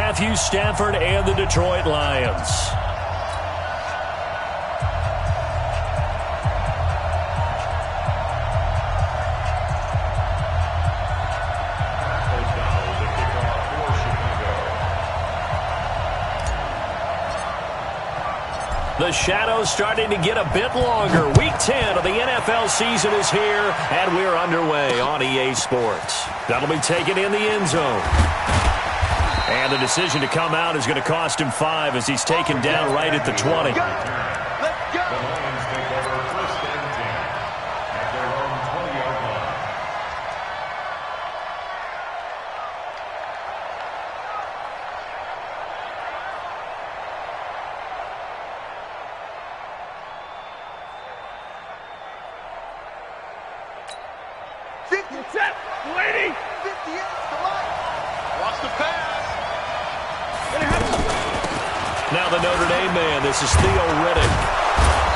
Matthew Stafford and the Detroit Lions. The shadow's starting to get a bit longer. Week 10 of the NFL season is here, and we're underway on EA Sports. That'll be taken in the end zone. And the decision to come out is going to cost him 5 as he's taken down right at the 20. Let's go. The Lions take over first and 10 at their own 20-yard line. Set, waiting. 58, come on. Watch the pass. Now the Notre Dame man, this is Theo Riddick.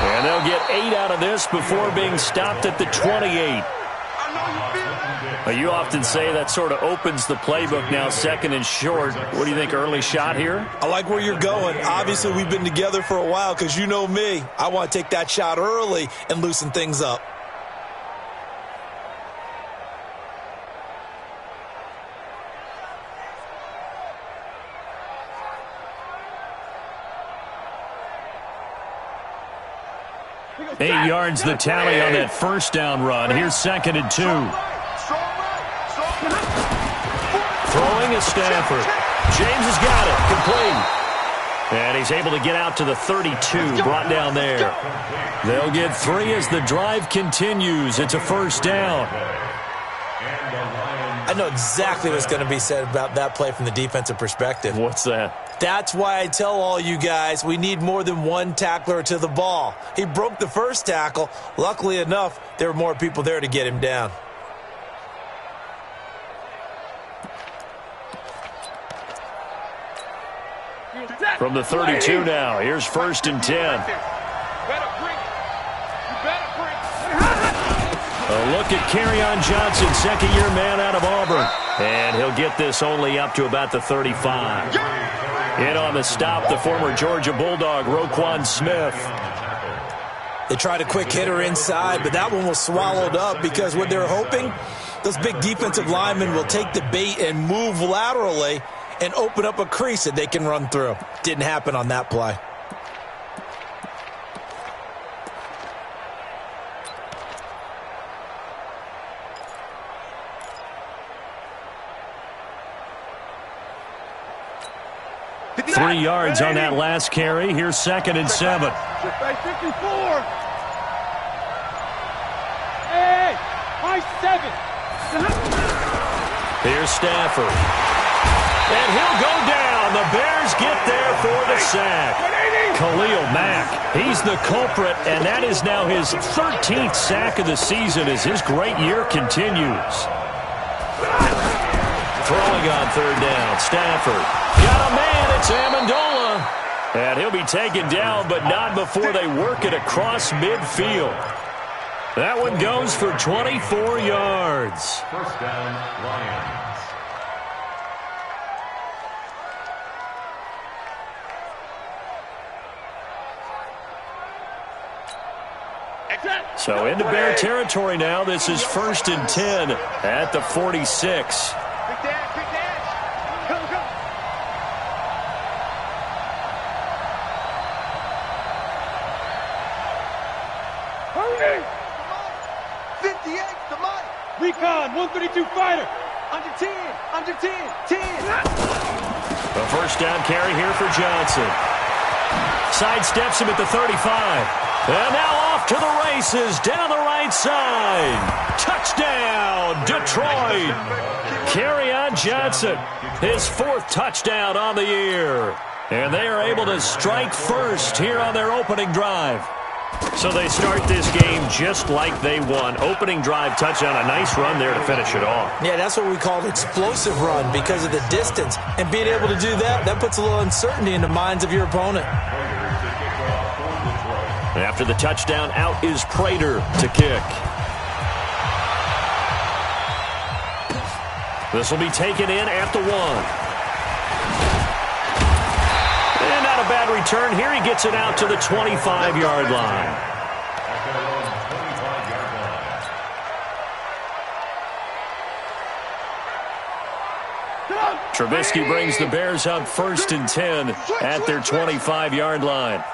And they'll get 8 out of this before being stopped at the 28. You often say that sort of opens the playbook now, second and short. What do you think, early shot here? I like where you're going. Obviously, we've been together for a while because you know me. I want to take that shot early and loosen things up. Eight yards the tally on that first down run. Here's second and 2. Throwing is Stafford. James has got it. Complete. And he's able to get out to the 32, brought down there. They'll get 3 as the drive continues. It's a first down. I know exactly what's going to be said about that play from the defensive perspective. What's that? That's why I tell all you guys we need more than one tackler to the ball. He broke the first tackle. Luckily enough, there were more people there to get him down. From the 32 now, here's first and 10. A look at Kerryon Johnson, second-year man out of Auburn. And he'll get this only up to about the 35. In on the stop, the former Georgia Bulldog, Roquan Smith. They tried a quick hitter inside, but that one was swallowed up because what they're hoping, those big defensive linemen will take the bait and move laterally and open up a crease that they can run through. Didn't happen on that play. Three yards on that last carry. Here's second and 7. 54. Hey, my 7. Here's Stafford. And he'll go down. The Bears get there for the sack. Khalil Mack, he's the culprit, and that is now his 13th sack of the season as his great year continues. Throwing on third down, Stafford. Got a man, it's Amendola. And he'll be taken down, but not before they work it across midfield. That one goes for 24 yards. First down, Lions. So into Bear territory now. This is first and 10 at the 46. Recon, 132 fighter. Under 10, under 10, 10. A first down carry here for Johnson. Sidesteps him at the 35. And now off to the races down the right side. Touchdown, Detroit. Kerryon Johnson, his 4th touchdown on the year. And they are able to strike first here on their opening drive. So they start this game just like they won. Opening drive touchdown, a nice run there to finish it off. Yeah, that's what we call an explosive run because of the distance. And being able to do that, that puts a little uncertainty in the minds of your opponent. After the touchdown, out is Prater to kick. This will be taken in at the 1. return here. He gets it out to the 25-yard line. At their own 25-yard line. Trubisky brings the Bears up 1st and 10 at their 25-yard line.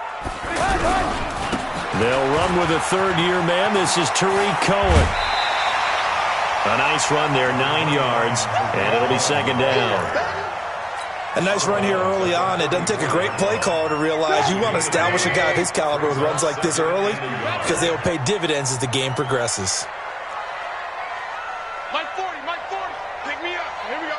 They'll run with a third-year man. This is Tariq Cohen. A nice run there, 9 yards, and it'll be 2nd down. A nice run here early on. It doesn't take a great play caller to realize you want to establish a guy of his caliber with runs like this early because they will pay dividends as the game progresses. Mike 40, pick me up. Here we go.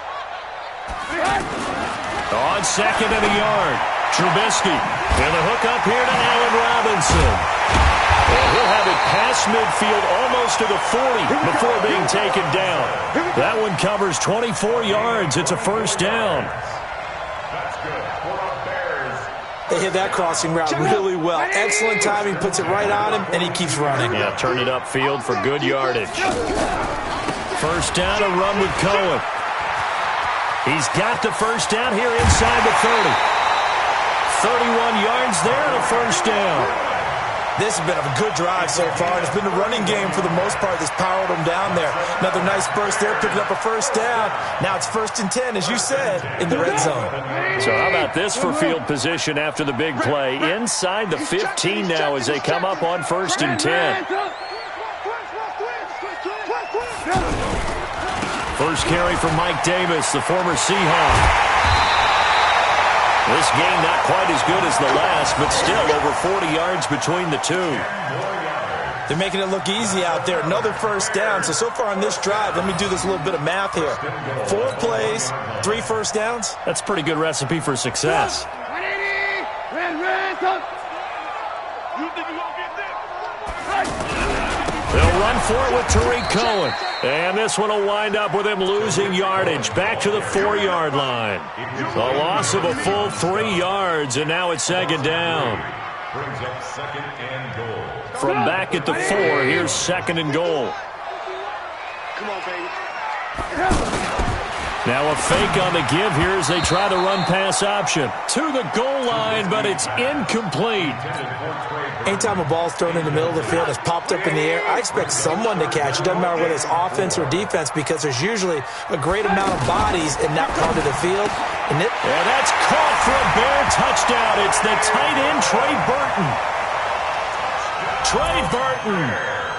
On 2nd and a yard, Trubisky. And the hook up here to Allen Robinson. And he'll have it past midfield almost to the 40 before being taken down. That one covers 24 yards. It's a 1st down. That's good for the Bears. They hit that crossing route really well. Excellent timing, puts it right on him, and he keeps running. Yeah, turn it upfield for good yardage. 1st down, a run with Cohen. He's got the 1st down here inside the 30. 31 yards there and a 1st down. This has been a good drive so far, and it's been the running game for the most part that's powered them down there. Another nice burst there, picking up a 1st down. Now it's 1st and 10, as you said, in the red zone. So how about this for field position after the big play? Inside the 15 now as they come up on 1st and 10. First carry for Mike Davis, the former Seahawk. This game not quite as good as the last, but still over 40 yards between the two. They're making it look easy out there. Another 1st down. So far on this drive, let me do this little bit of math here. 4 plays, 3 1st downs. That's a pretty good recipe for success. They'll run for it with Tariq Cohen. And this one will wind up with him losing yardage back to the 4-yard line. A loss of a full 3 yards, and now it's 2nd down. Brings up 2nd and goal. From back at the 4, here's 2nd and goal. Come on, baby. Now a fake on the give here as they try the run-pass option. To the goal line, but it's incomplete. Anytime a ball's thrown in the middle of the field, it's popped up in the air, I expect someone to catch. It doesn't matter whether it's offense or defense because there's usually a great amount of bodies in that part of the field. And that's caught for a Bear touchdown. It's the tight end, Trey Burton. Trey Burton,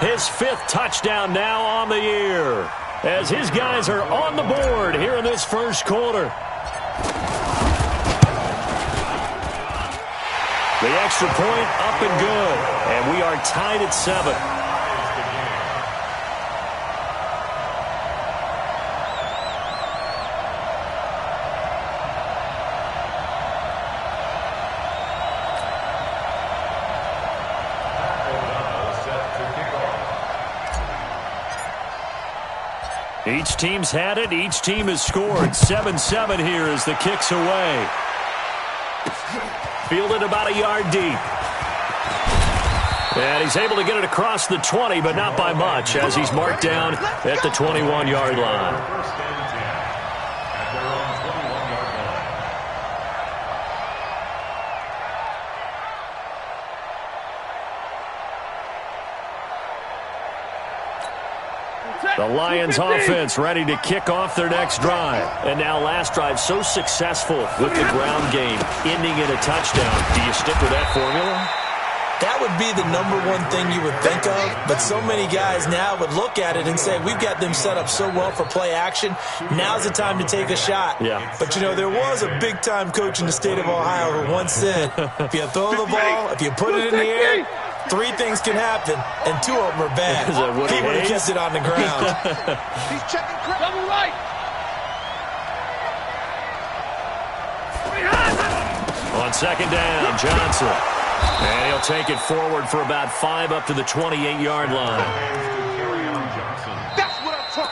his 5th touchdown now on the year, as his guys are on the board here in this 1st quarter. The extra point up and good, and we are tied at 7. Each team's had it. Each team has scored. 7-7 here as the kick's away. Fielded about a yard deep. And he's able to get it across the 20, but not by much, as he's marked down at the 21-yard line. 1st and 10. At their own 21-yard line. The Lions offense ready to kick off their next drive. And now last drive so successful with the ground game, ending in a touchdown. Do you stick with that formula? that would be the number one thing you would think of, but so many guys now would look at it and say, we've got them set up so well for play action, now's the time to take a shot. Yeah. But, you know, there was a big-time coach in the state of Ohio who once said, if you throw the ball, if you put it in the air, three things can happen, and two of them are bad. He would have kept it on the ground. He's checking double right. On second down, Johnson. And he'll take it forward for about 5 up to the 28-yard line.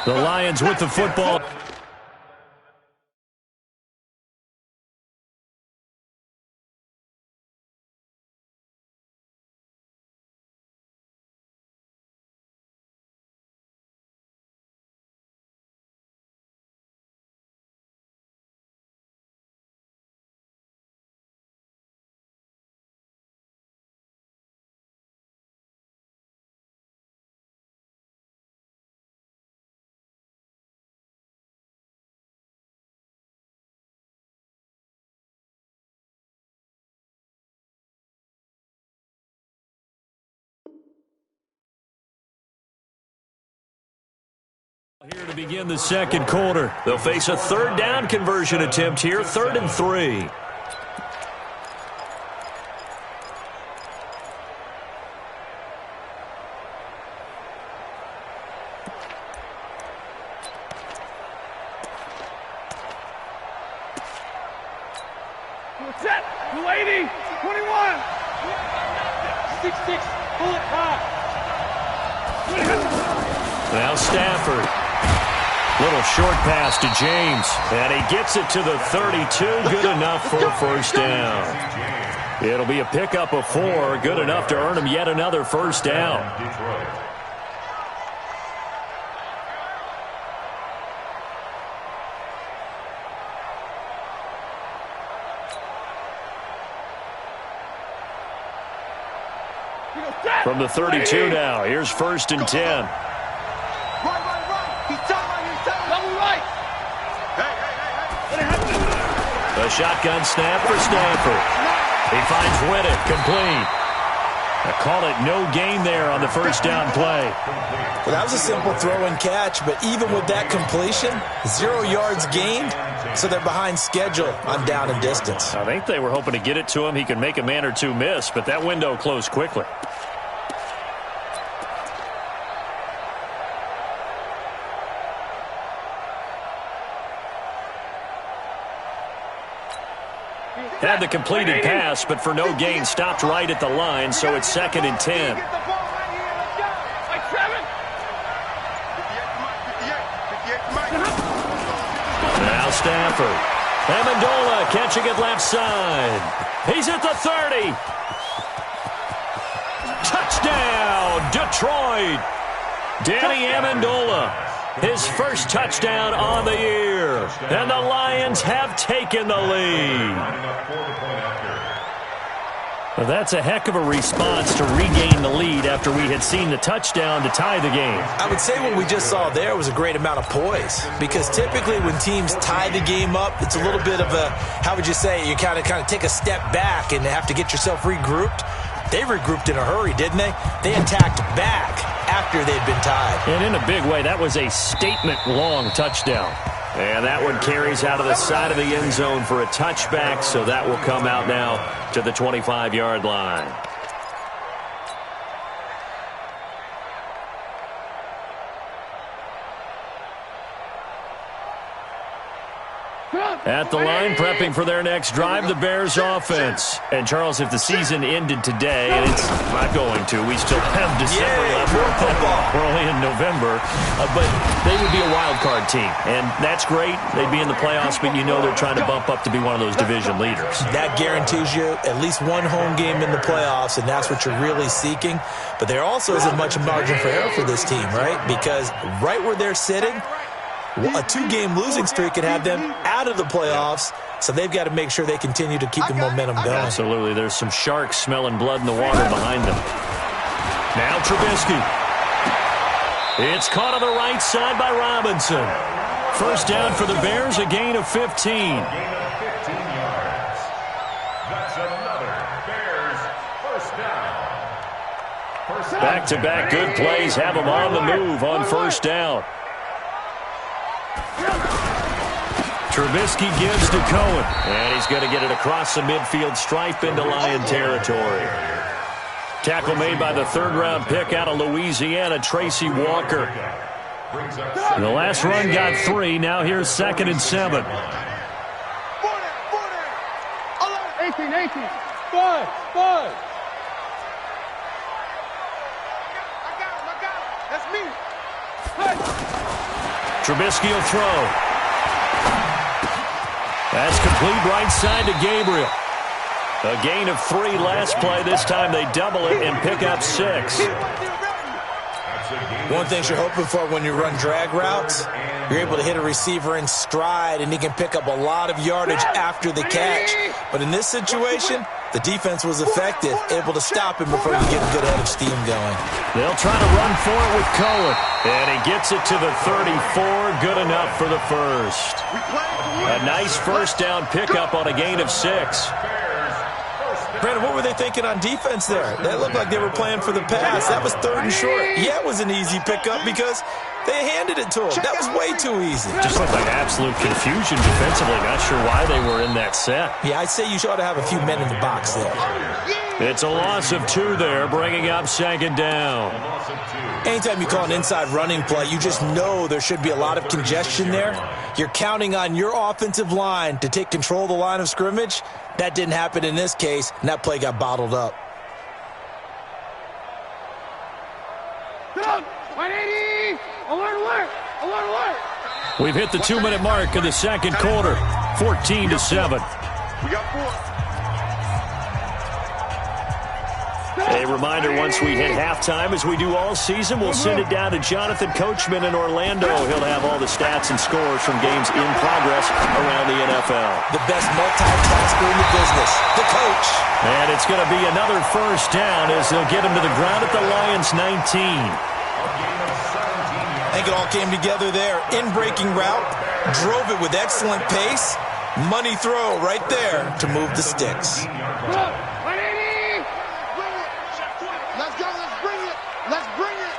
The Lions with the football. Here to begin the second quarter. They'll face a third down conversion attempt here, 3rd and 3. Set, 280, 21, 6-6, pull it high. Now Stafford. Little short pass to James. And he gets it to the 32. Good enough for a first down. It'll be a pickup of 4. Good enough to earn him yet another first down. From the 32 now. Here's 1st and 10. A shotgun snap for Stafford. He finds Whitted, complete. I call it no gain there on the first down play. Well, that was a simple throw and catch, but even with that completion, 0 yards gained, so they're behind schedule on down and distance. I think they were hoping to get it to him. He could make a man or two miss, but that window closed quickly. Had the completed pass, but for no gain, stopped right at the line, so it's 2nd and 10. Now Stafford. Amendola catching it left side. He's at the 30. Touchdown, Detroit. Danny Amendola. His first touchdown on the year. And the Lions have taken the lead. Well, that's a heck of a response to regain the lead after we had seen the touchdown to tie the game. I would say what we just saw there was a great amount of poise, because typically when teams tie the game up, it's a little bit of a, how would you say, you kind of take a step back and have to get yourself regrouped. They regrouped in a hurry, didn't they? They attacked back after they'd been tied. And in a big way, that was a statement-long touchdown. And that one carries out of the side of the end zone for a touchback, so that will come out now to the 25-yard line. At the line, prepping for their next drive, the Bears offense. And, Charles, if the season ended today, and it's not going to, we still have December left. We're only in November. But they would be a wild card team. And that's great. They'd be in the playoffs, but you know they're trying to bump up to be one of those division leaders. That guarantees you at least one home game in the playoffs, and that's what you're really seeking. But there also isn't much margin for error for this team, right? Because right where they're sitting, a 2-game losing streak could have them out of the playoffs, so they've got to make sure they continue to keep the momentum going. Absolutely. There's some sharks smelling blood in the water behind them. Now Trubisky. It's caught on the right side by Robinson. First down for the Bears, a gain of 15. Gain of 15 yards. That's another Bears first down. Back-to-back good plays have them on the move on first down. Trubisky gives to Cohen, and he's going to get it across the midfield stripe into Lion territory. Tackle made by the 3rd-round pick out of Louisiana, Tracy Walker. The last run got 3. Now here's 2nd and 7. 18, 18. 5. That's me. Trubisky will throw. That's complete right side to Gabriel. A gain of 3 last play. This time they double it and pick up 6. One thing you're hoping for when you run drag routes, you're able to hit a receiver in stride, and he can pick up a lot of yardage after the catch. But in this situation, the defense was effective, able to stop him before you get a good head of steam going. They'll try to run for it with Cohen. And he gets it to the 34. Good enough for the first. A nice first down pickup on a gain of 6. Brandon, what were they thinking on defense there? That looked like they were playing for the pass. That was 3rd and short. Yeah, it was an easy pickup because They handed it to him. That was way too easy. Just looked like absolute confusion defensively. Not sure why they were in that set. Yeah, I'd say you ought to have a few men in the box there. It's a loss of 2 there, bringing up second down. Anytime you call an inside running play, you just know there should be a lot of congestion there. You're counting on your offensive line to take control of the line of scrimmage. That didn't happen in this case, and that play got bottled up. 180! Alert, alert! Alert, alert! We've hit the 2-minute mark of the second quarter, 14-7. We got 4. A reminder, once we hit halftime, as we do all season, we'll send it down to Jonathan Coachman in Orlando. He'll have all the stats and scores from games in progress around the NFL. The best multitasker in the business, the coach. And it's going to be another first down as they'll get him to the ground at the Lions' 19. I think it all came together there. In-breaking route, drove it with excellent pace. Money throw right there to move the sticks. 180! Let's go, let's bring it! Let's bring it!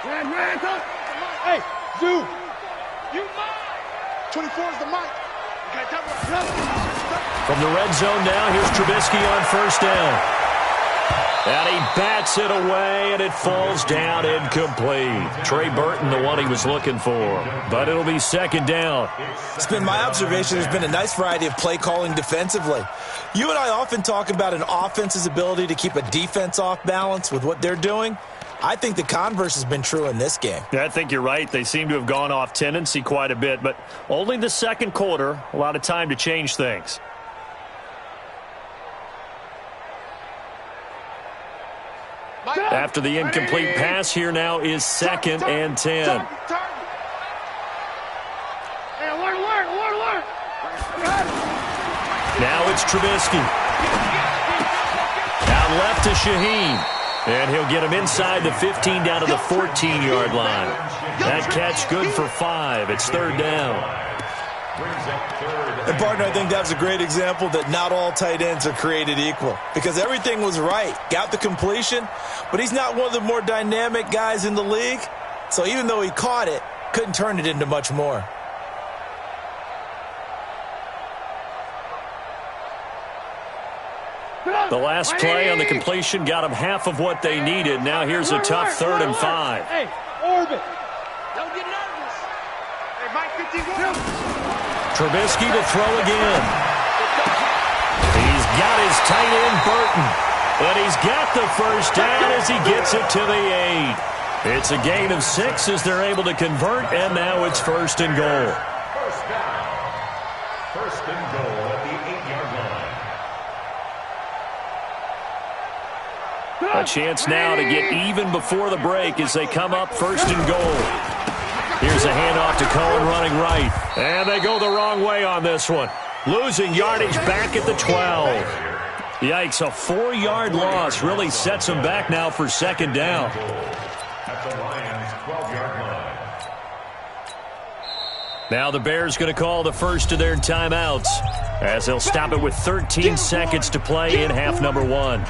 Hey, Zoo! You mine! 24 is the mic. From the red zone now, here's Trubisky on first down. And he bats it away, and it falls down incomplete. Trey Burton, the one he was looking for. But it'll be second down. It's been my observation there's been a nice variety of play calling defensively. You and I often talk about an offense's ability to keep a defense off balance with what they're doing. I think the converse has been true in this game. Yeah, I think you're right. They seem to have gone off tendency quite a bit, but only the second quarter, a lot of time to change things. After the incomplete pass, here now is 2nd and 10. Hey, alert, alert, alert, alert! Now it's Trubisky. Out left to Shaheen. And he'll get him inside the 15 down to the 14-yard line. That catch good for 5. It's 3rd down. And, partner, I think that's a great example that not all tight ends are created equal. Because everything was right. Got the completion, but he's not one of the more dynamic guys in the league. So even though he caught it, couldn't turn it into much more. The last play on the completion got them half of what they needed. Now here's a tough 3rd and 5. Hey, orbit. Don't get nervous. Hey, Mike 51. Trubisky to throw again. He's got his tight end, Burton. But he's got the first down as he gets it to the 8. It's a gain of 6 as they're able to convert, and now it's 1st and goal. First down. 1st and goal at the 8-yard line. A chance now to get even before the break as they come up 1st and goal. Here's a handoff to Cohen running right. And they go the wrong way on this one. Losing yardage back at the 12. Yikes, a 4-yard loss really sets them back now for 2nd down. At the Lions' 12-yard line. Now the Bears going to call the first of their timeouts as they'll stop it with 13 seconds to play in half number 1.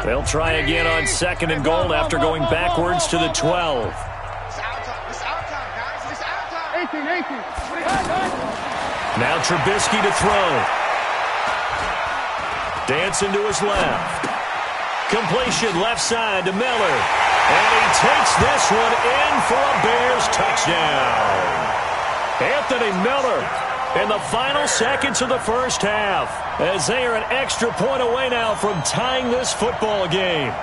They'll try again on 2nd and goal after going backwards to the 12. It's our time, guys. It's our time. 18. Now Trubisky to throw. Dancing to his left. Completion left side to Miller. And he takes this one in for a Bears touchdown. Anthony Miller in the final seconds of the first half as they are an extra point away now from tying this football game.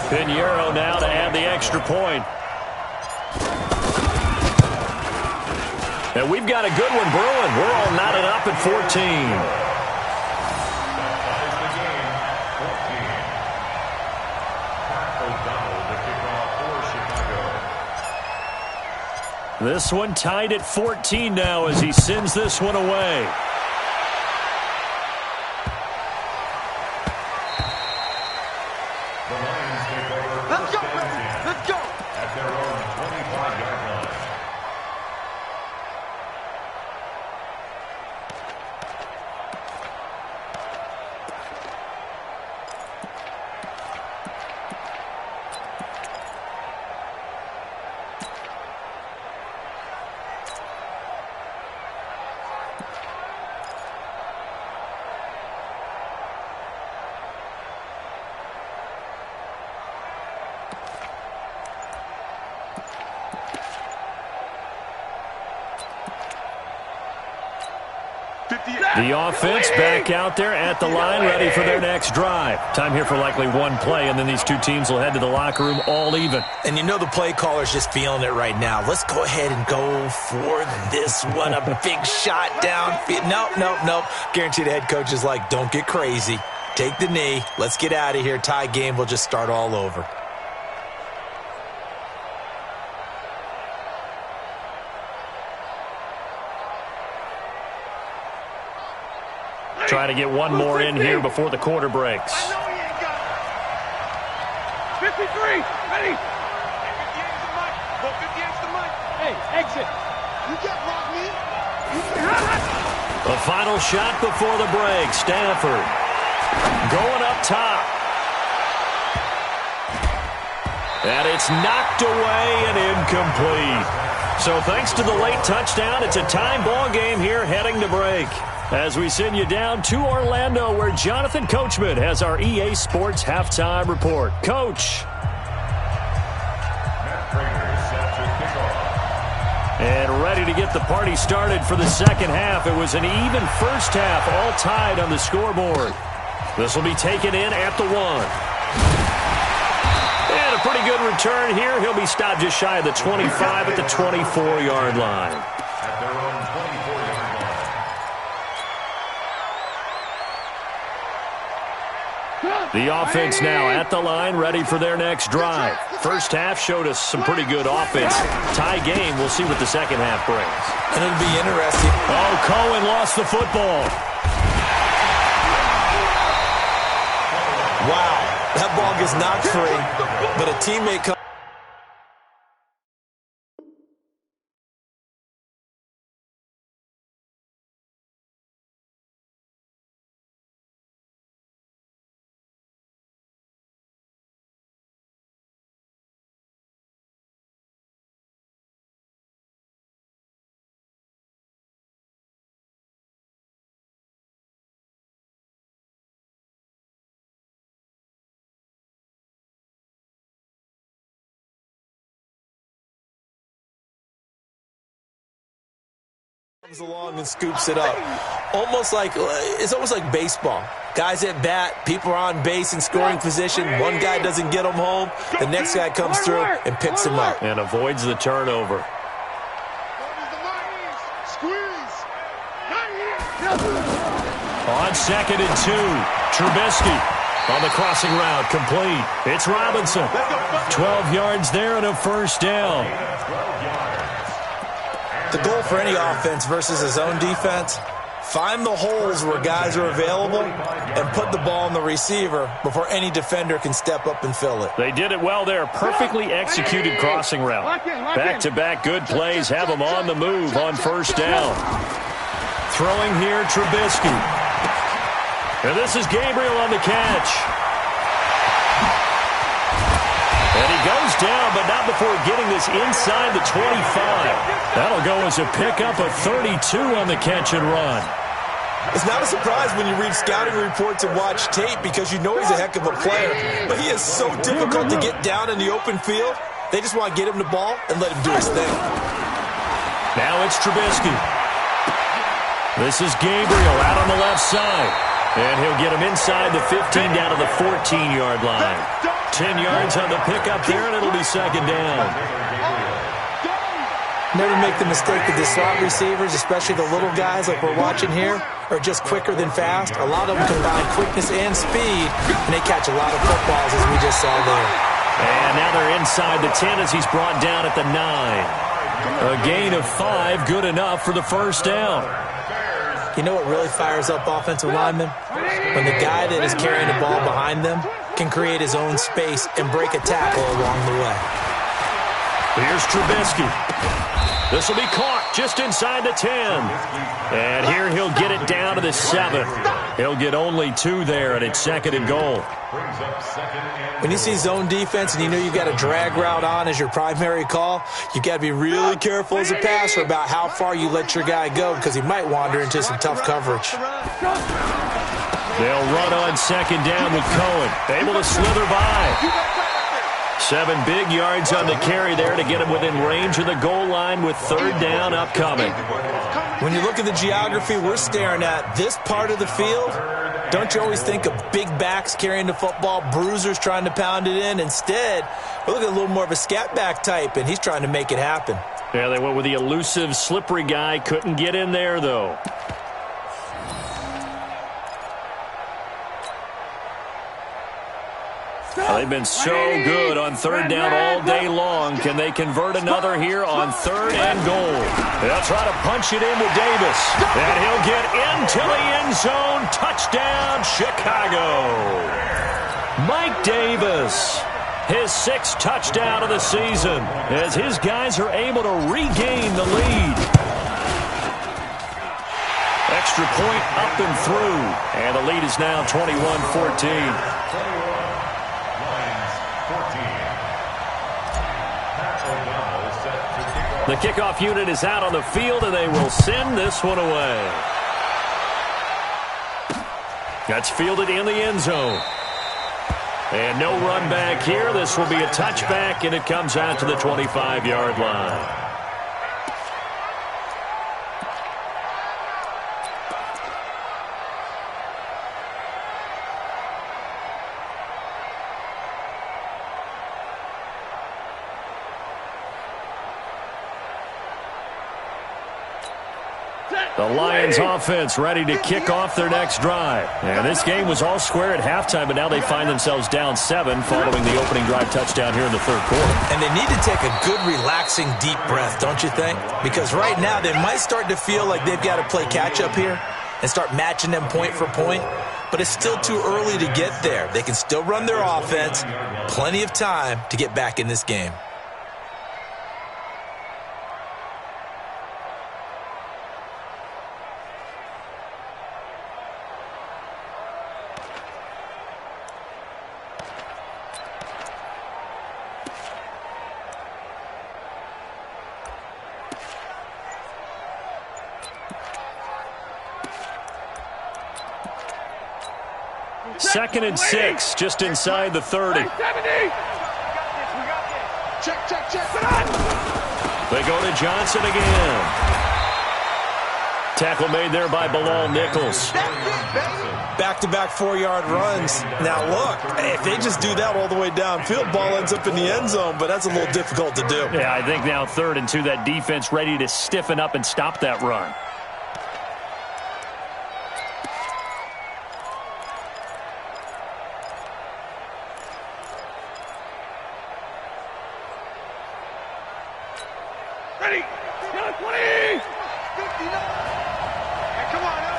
Pinheiro now to add the extra point. And we've got a good one brewing. We're all knotted up at 14. This one tied at 14 now as he sends this one away. The Lions take over. Let's go, 1st and 10 let's go. at their own 25-yard line. The offense back out there at the line, ready for their next drive. Time here for likely one play, and then these two teams will head to the locker room all even. And you know the play caller's just feeling it right now. Let's go ahead and go for this one. A big shot downfield. Nope. Guaranteed the head coach is like, don't get crazy. Take the knee. Let's get out of here. Tie game. We'll just start all over. Try to get one more in here before the quarter breaks. 53, ready? 58's the mic. 58's the mic. Hey, exit. You can't block me. The final shot before the break. Stanford going up top. And it's knocked away and incomplete. So thanks to the late touchdown, it's a time ball game here heading to break. As we send you down to Orlando, where Jonathan Coachman has our EA Sports halftime report. Coach. And ready to get the party started for the second half. It was an even first half, all tied on the scoreboard. This will be taken in at the 1. And a pretty good return here. He'll be stopped just shy of the 25 at the 24-yard line. At their own 24-yard line. The offense now at the line, ready for their next drive. First half showed us some pretty good offense. Tie game, we'll see what the second half brings. And it'll be interesting. Oh, Cohen lost the football. Wow, that ball gets knocked free, but a teammate comes. Along and scoops it up. It's almost like baseball. Guys at bat, people are on base in scoring position. One guy doesn't get them home. The next guy comes through and picks him up. And avoids the turnover. On 2nd and 2, Trubisky on the crossing route, complete. It's Robinson. 12 yards there and a first down. The goal for any offense versus a zone defense, find the holes where guys are available and put the ball on the receiver before any defender can step up and fill it. They did it well there. Perfectly executed crossing route. Back-to-back good plays have them on the move on first down. Throwing here, Trubisky. And this is Gabriel on the catch. And he goes down, but not before getting this inside the 25. That'll go as a pickup of 32 on the catch and run. It's not a surprise when you read scouting reports and watch tape because you know he's a heck of a player. But he is so difficult to get down in the open field. They just want to get him the ball and let him do his thing. Now it's Trubisky. This is Gabriel out on the left side. And he'll get him inside the 15 down to the 14-yard line. 10 yards on the pickup there, and it'll be second down. Never make the mistake that the slot receivers, especially the little guys like we're watching here, are just quicker than fast. A lot of them combine quickness and speed, and they catch a lot of footballs, as we just saw there. And now they're inside the 10 as he's brought down at the 9. A gain of 5, good enough for the first down. You know what really fires up offensive linemen? When the guy that is carrying the ball behind them can create his own space and break a tackle along the way. Here's Trubisky. This will be caught just inside the 10. And here he'll get it down to the 7. He'll get only 2 there, and it's second and goal. When you see zone defense and you know you've got a drag route on as your primary call, you've got to be really careful as a passer about how far you let your guy go because he might wander into some tough coverage. They'll run on second down with Cohen. Able to slither by. 7 big yards on the carry there to get him within range of the goal line with 3rd down upcoming. When you look at the geography we're staring at, this part of the field, don't you always think of big backs carrying the football, bruisers trying to pound it in? Instead, we're looking at a little more of a scat back type, and he's trying to make it happen. Yeah, they went with the elusive, slippery guy. Couldn't get in there, though. They've been so good on 3rd down all day long. Can they convert another here on 3rd and goal? They'll try to punch it in with Davis. And he'll get into the end zone. Touchdown, Chicago. Mike Davis, his 6th touchdown of the season, as his guys are able to regain the lead. Extra point up and through. And the lead is now 21-14. The kickoff unit is out on the field, and they will send this one away. That's fielded in the end zone. And no run back here. This will be a touchback, and it comes out to the 25-yard line. The Lions offense ready to kick off their next drive. And this game was all square at halftime, but now they find themselves down 7 following the opening drive touchdown here in the 3rd quarter. And they need to take a good, relaxing, deep breath, don't you think? Because right now they might start to feel like they've got to play catch-up here and start matching them point for point. But it's still too early to get there. They can still run their offense. Plenty of time to get back in this game. Second and 6, just inside the 30. Check. They go to Johnson again. Tackle made there by Bilal Nichols. Back-to-back 4-yard runs. Now, look, if they just do that all the way downfield, ball ends up in the end zone, but that's a little difficult to do. Yeah, I think now 3rd and 2, that defense ready to stiffen up and stop that run. Ready. 20. 59. Hey, come on now.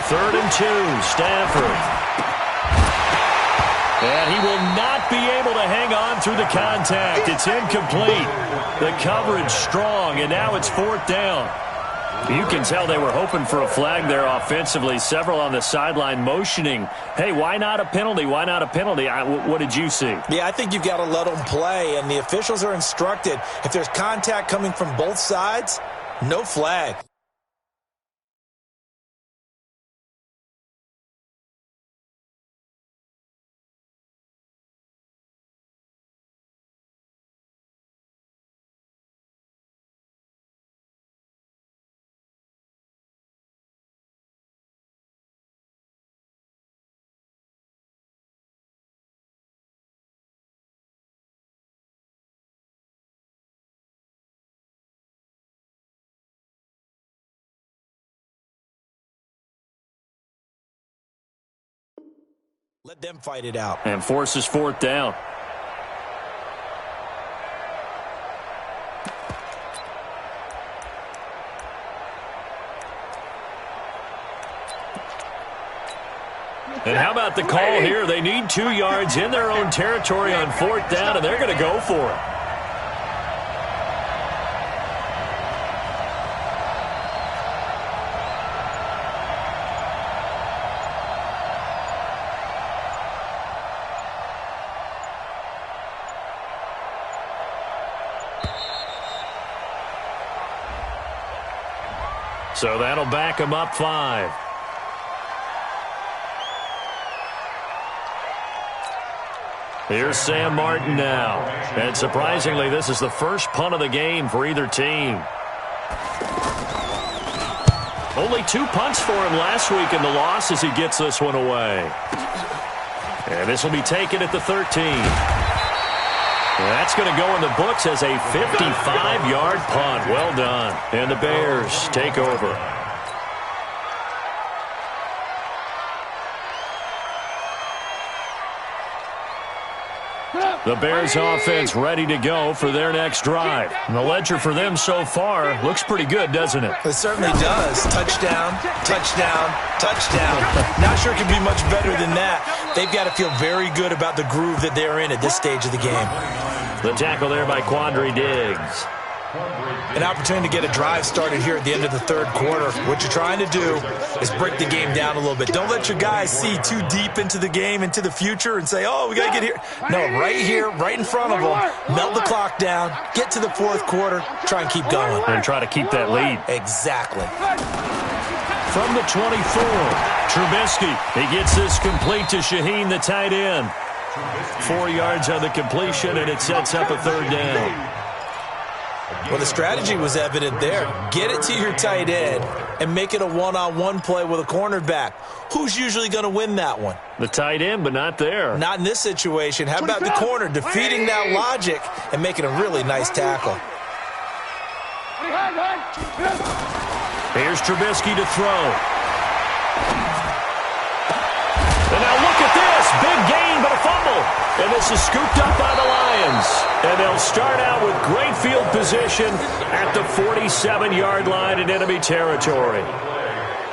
3rd and 2, Stafford. And he will not be able to hang on through the contact. It's incomplete. The coverage strong, and now it's 4th down. You can tell they were hoping for a flag there offensively. Several on the sideline motioning, hey, why not a penalty? Why not a penalty? What did you see? Yeah, I think you've got to let them play, and the officials are instructed. If there's contact coming from both sides, no flag. Let them fight it out. And forces 4th down. And how about the call here? They need 2 yards in their own territory on 4th down, and they're going to go for it. So that'll back them up 5. Here's Sam Martin now. And surprisingly, this is the first punt of the game for either team. Only 2 punts for him last week in the loss as he gets this one away. And this will be taken at the 13. That's going to go in the books as a 55-yard punt. Well done. And the Bears take over. The Bears offense ready to go for their next drive. And the ledger for them so far looks pretty good, doesn't it? It certainly does. Touchdown, touchdown, touchdown. Not sure it can be much better than that. They've got to feel very good about the groove that they're in at this stage of the game. The tackle there by Quandre Diggs. An opportunity to get a drive started here at the end of the third quarter. What you're trying to do is break the game down a little bit. Don't let your guys see too deep into the game, into the future, and say, oh, we got to get here. No, right here, right in front of them. Melt the clock down, get to the fourth quarter, try and keep going. And try to keep that lead. Exactly. From the 24, Trubisky. He gets this complete to Shaheen, the tight end. 4 yards on the completion, and it sets up a third down. Well, the strategy was evident there. Get it to your tight end and make it a one-on-one play with a cornerback. Who's usually going to win that one? The tight end, but not there. Not in this situation. How about the corner defeating that logic and making a really nice tackle? Here's Trubisky to throw. And now look at this. Big gain, but a fumble. And this is scooped up by the Lions. And they'll start out with great field position at the 47-yard line in enemy territory.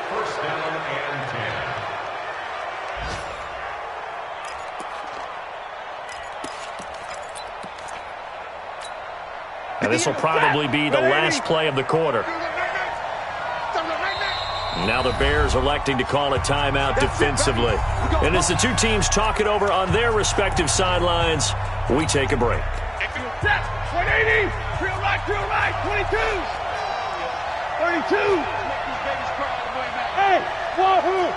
First down and 10. Now this will probably be the last play of the quarter. Now the Bears electing to call a timeout defensively. And as the two teams talk it over on their respective sidelines, we take a break. 180, real right, 22. 32. Hey, wahoo.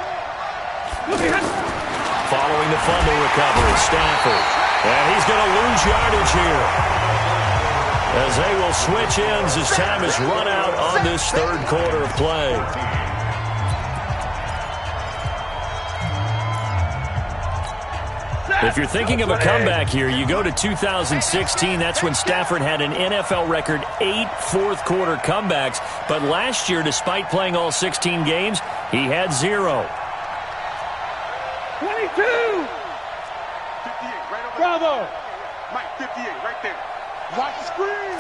Following the fumble recovery, Stafford. And he's going to lose yardage here, as they will switch ends as time is run out on this third quarter of play. If you're thinking of a comeback here, you go to 2016. That's when Stafford had an NFL record 8 fourth-quarter comebacks. But last year, despite playing all 16 games, he had 0. 22. 58, right over. Bravo. Mike, 58, right there. Watch the screen.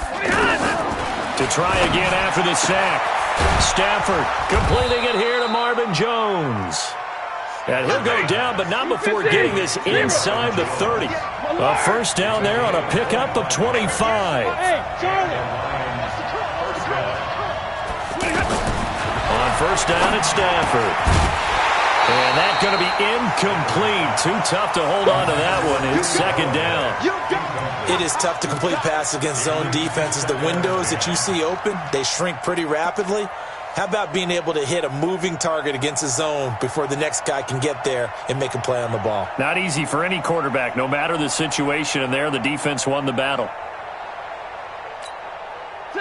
To try again after the sack. Stafford completing it here to Marvin Jones. And he'll go down, but not before getting this inside the 30. A first down there on a pickup of 25. Hey, Charlie. On first down at Stafford. And that's going to be incomplete. Too tough to hold on to that one. It's second down. It is tough to complete passes against zone defenses. The windows that you see open, they shrink pretty rapidly. How about being able to hit a moving target against a zone before the next guy can get there and make a play on the ball? Not easy for any quarterback, no matter the situation. And there, the defense won the battle.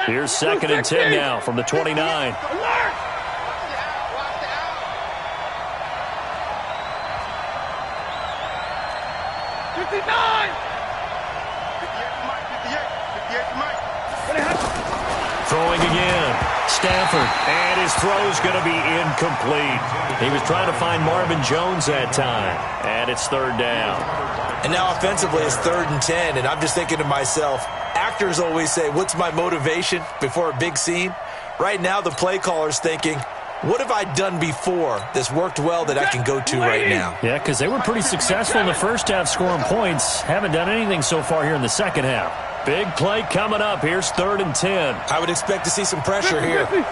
Here's second and 10 now from the 29. 59. Throwing again. Stafford, and his throw's going to be incomplete. He was trying to find Marvin Jones that time, and it's third down. And now offensively it's 3rd and 10, and I'm just thinking to myself, actors always say, what's my motivation before a big scene? Right now the play caller's thinking, what have I done before that's worked well that I can go to right now? Yeah, because they were pretty successful in the first half scoring points. Haven't done anything so far here in the second half. Big play coming up. Here's 3rd and 10. I would expect to see some pressure here. 58.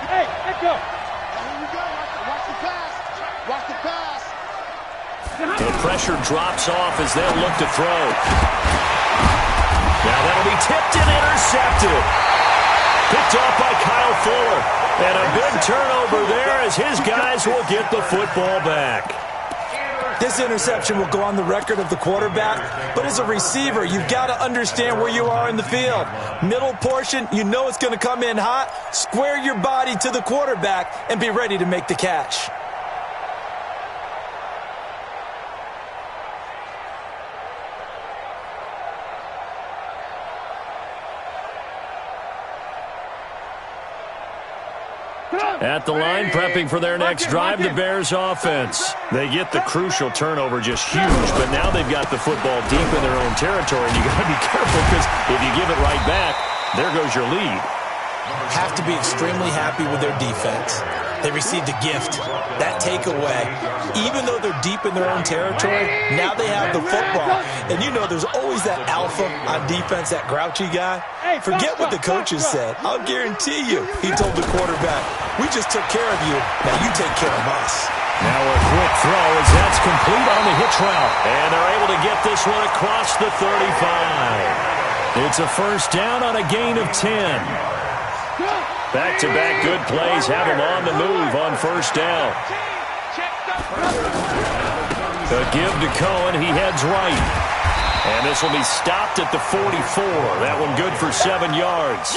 Hey, let's go. Here we go. Watch the pass. Watch the pass. The pressure drops off as they'll look to throw. Now that'll be tipped and intercepted. Picked off by Kyle Fuller. And a big turnover there as his guys will get the football back. This interception will go on the record of the quarterback, but as a receiver, you've got to understand where you are in the field. Middle portion, you know it's going to come in hot. Square your body to the quarterback and be ready to make the catch. At the line, prepping for their next drive, the Bears offense. They get the crucial turnover, just huge, but now they've got the football deep in their own territory, and you got to be careful because if you give it right back, there goes your lead. Have to be extremely happy with their defense. They received a gift. That takeaway, even though they're deep in their own territory, now they have the football. And you know there's always that alpha on defense, that grouchy guy. Forget what the coaches said. I'll guarantee you, he told the quarterback, we just took care of you. Now you take care of us. Now a quick throw as that's complete on the hitch route. And they're able to get this one across the 35. It's a first down on a gain of 10. Back-to-back good plays have him on the move on first down. A give to Cohen. He heads right. And this will be stopped at the 44. That one good for 7 yards.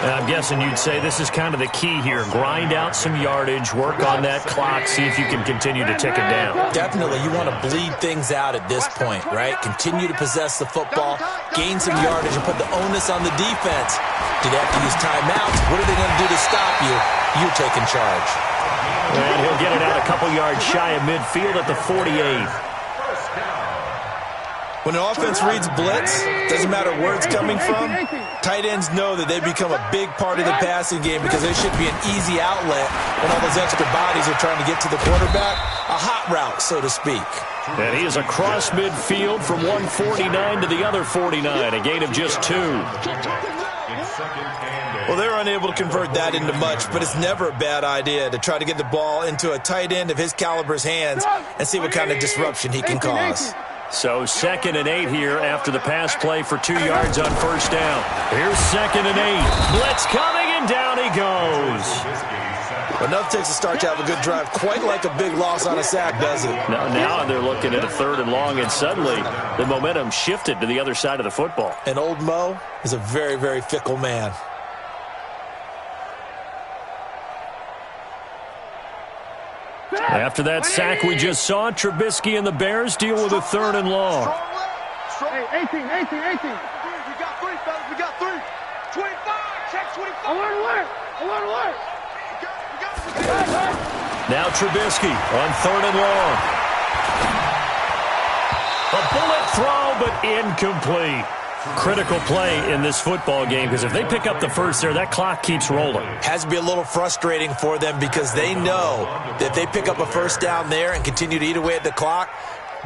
I'm guessing you'd say this is kind of the key here. Grind out some yardage, work on that clock, see if you can continue to tick it down. Definitely. You want to bleed things out at this point, right? Continue to possess the football, gain some yardage, and put the onus on the defense. Do they have to use timeouts? What are they going to do to stop you? You're taking charge. And he'll get it out a couple yards shy of midfield at the 48. When an offense reads blitz, doesn't matter where it's coming from, tight ends know that they become a big part of the passing game because they should be an easy outlet when all those extra bodies are trying to get to the quarterback. A hot route, so to speak. And he is across midfield from 149 to the other 49, a gain of just 2. Well, they're unable to convert that into much, but it's never a bad idea to try to get the ball into a tight end of his caliber's hands and see what kind of disruption he can cause. So 2nd and 8 here after the pass play for 2 yards on first down. Here's 2nd and 8. Blitz coming, and down he goes. Enough takes a start to have a good drive. Quite like a big loss on a sack, does it? Now they're looking at a 3rd and long, and suddenly the momentum shifted to the other side of the football. And old Mo is a very, very fickle man. After that sack we just saw, Trubisky and the Bears deal with a 3rd and long. Hey, 18. We got 3, fellas. We got 3. 25. Check 25. I want to work. We got it. Now Trubisky on 3rd and long. A bullet throw, but incomplete. Critical play in this football game because if they pick up the first there, that clock keeps rolling. Has to be a little frustrating for them because they know that if they pick up a first down there and continue to eat away at the clock,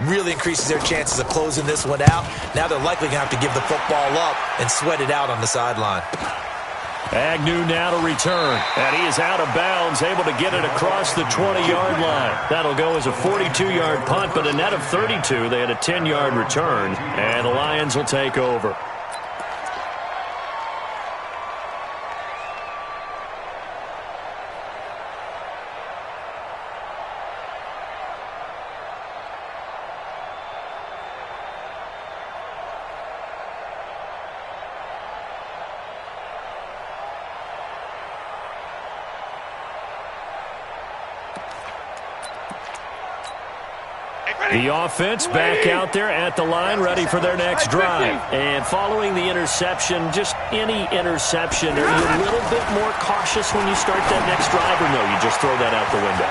really increases their chances of closing this one out. Now they're likely going to have to give the football up and sweat it out on the sideline. Agnew now to return, and he is out of bounds, able to get it across the 20-yard line. That'll go as a 42-yard punt, but a net of 32. They had a 10-yard return, and the Lions will take over. The offense back out there at the line, ready for their next drive. And following the interception, just any interception, are you a little bit more cautious when you start that next drive, or no, you just throw that out the window?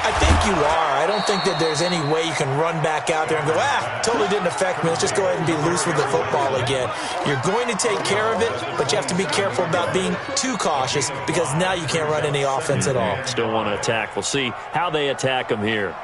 I think you are. I don't think that there's any way you can run back out there and go, totally didn't affect me. Let's just go ahead and be loose with the football again. You're going to take care of it, but you have to be careful about being too cautious because now you can't run any offense at all. Still want to attack. We'll see how they attack them here.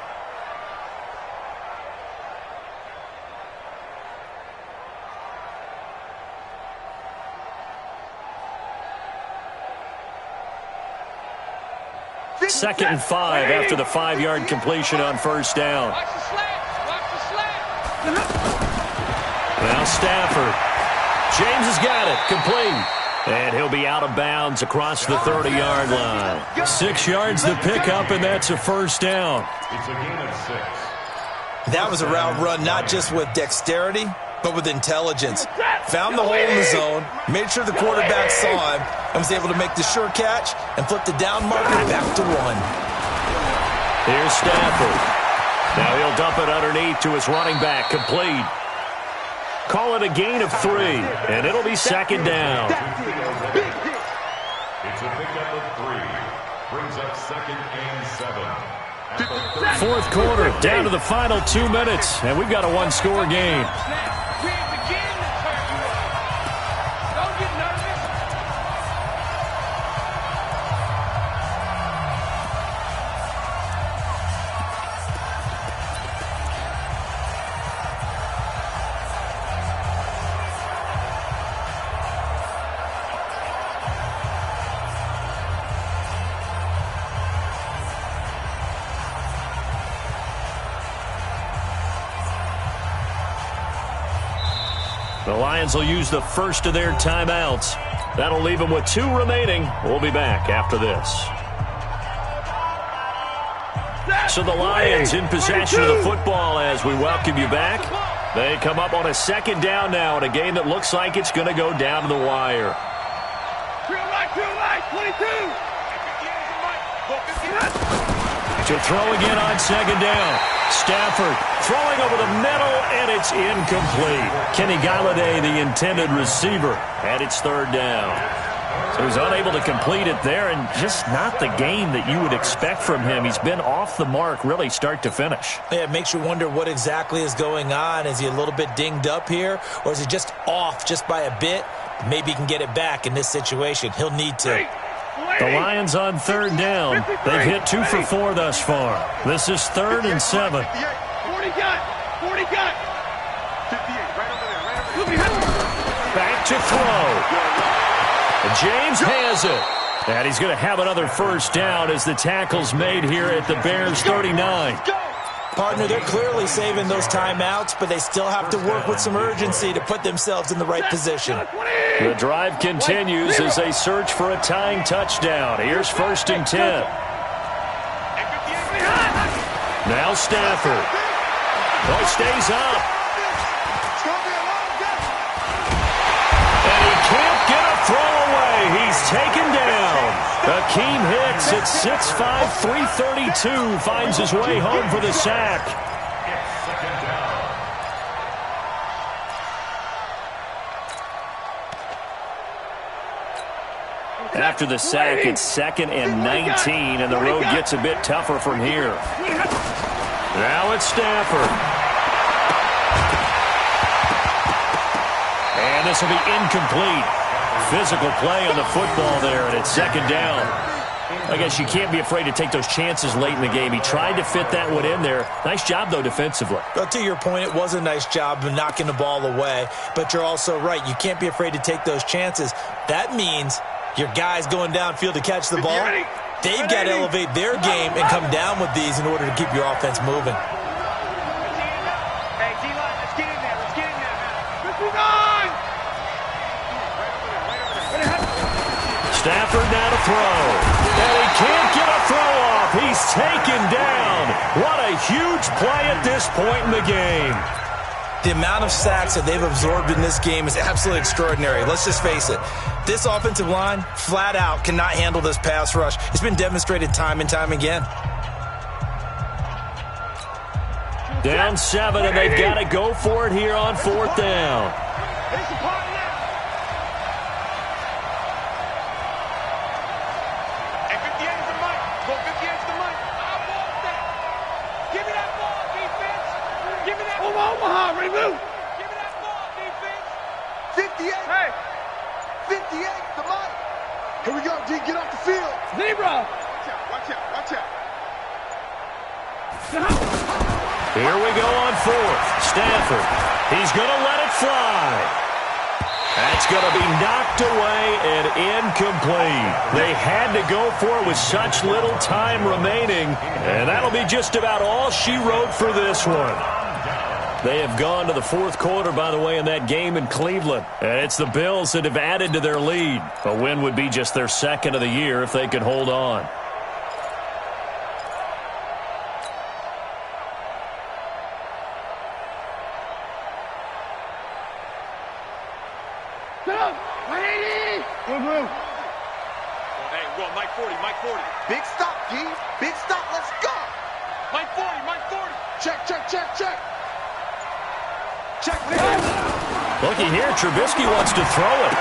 Second and 5 after the 5-yard completion on first down. Now Stafford. James has got it. Complete. And he'll be out of bounds across the 30-yard line. 6 yards the pickup, and that's a first down. It's a gain of 6. That was a route run not just with dexterity, but with intelligence. Found the hole in the zone, made sure the quarterback saw him, and was able to make the sure catch and flip the down marker back to 1. Here's Stafford. Now he'll dump it underneath to his running back, complete. Call it a gain of 3, and it'll be second down. It's a pickup of 3. Brings up 2nd and 7. Fourth quarter, down to the final 2 minutes, and we've got a one-score game. The Lions will use the first of their timeouts. That'll leave them with 2 remaining. We'll be back after this. So the Lions in possession of the football as we welcome you back. They come up on a second down now in a game that looks like it's going to go down to the wire. 22. To throw again on second down. Stafford throwing over the middle, and it's incomplete. Kenny Galladay, the intended receiver, and it's third down. So he's unable to complete it there, and just not the game that you would expect from him. He's been off the mark really start to finish. Yeah, it makes you wonder what exactly is going on. Is he a little bit dinged up here, or is he just off just by a bit? Maybe he can get it back in this situation. He'll need to. The Lions on third down. They've hit 2 for 4 thus far. This is 3rd and 7. 40 got. 40 got. 58, right over there. Back to throw. James has it. And he's going to have another first down as the tackle's made here at the Bears 39. Partner, they're clearly saving those timeouts, but they still have to work with some urgency to put themselves in the right position. The drive continues as they search for a tying touchdown. Here's 1st and 10. Now Stafford. Oh, stays up. And he can't get a throw away. He's taken down. Akeem Hicks at 6'5", 332 finds his way home for the sack. After the sack, it's 2nd and 19, and the road gets a bit tougher from here. Now it's Stafford. And this will be incomplete. Physical play on the football there, and it's 2nd down. I guess you can't be afraid to take those chances late in the game. He tried to fit that one in there. Nice job, though, defensively. Well, to your point, it was a nice job of knocking the ball away, but you're also right. You can't be afraid to take those chances. That means your guys going downfield to catch the ball, they've got to elevate their game and come down with these in order to keep your offense moving. Hey, D-line, let's get in there. Let's get in there, man. This is on! Stafford now to throw. And he can't get a throw off. He's taken down. What a huge play at this point in the game. The amount of sacks that they've absorbed in this game is absolutely extraordinary. Let's just face it. This offensive line, flat out, cannot handle this pass rush. It's been demonstrated time and time again. Down 7, and they've got to go for it here on 4th down. Omaha, remove. Give me that ball, defense. 58. Hey. 58, the mic. Here we go, D. Get off the field. Zebra. Watch out, watch out, watch out. Here we go on 4th. Stafford. He's going to let it fly. That's going to be knocked away and incomplete. They had to go for it with such little time remaining, and that'll be just about all she wrote for this one. They have gone to the 4th quarter, by the way, in that game in Cleveland. And it's the Bills that have added to their lead. A win would be just their 2nd of the year if they could hold on. 180. Move. Hey, go, Mike 40, Mike 40. Big stop, G. Big stop, let's go. Mike 40, Mike 40. Check. Looky here, Trubisky wants to throw it.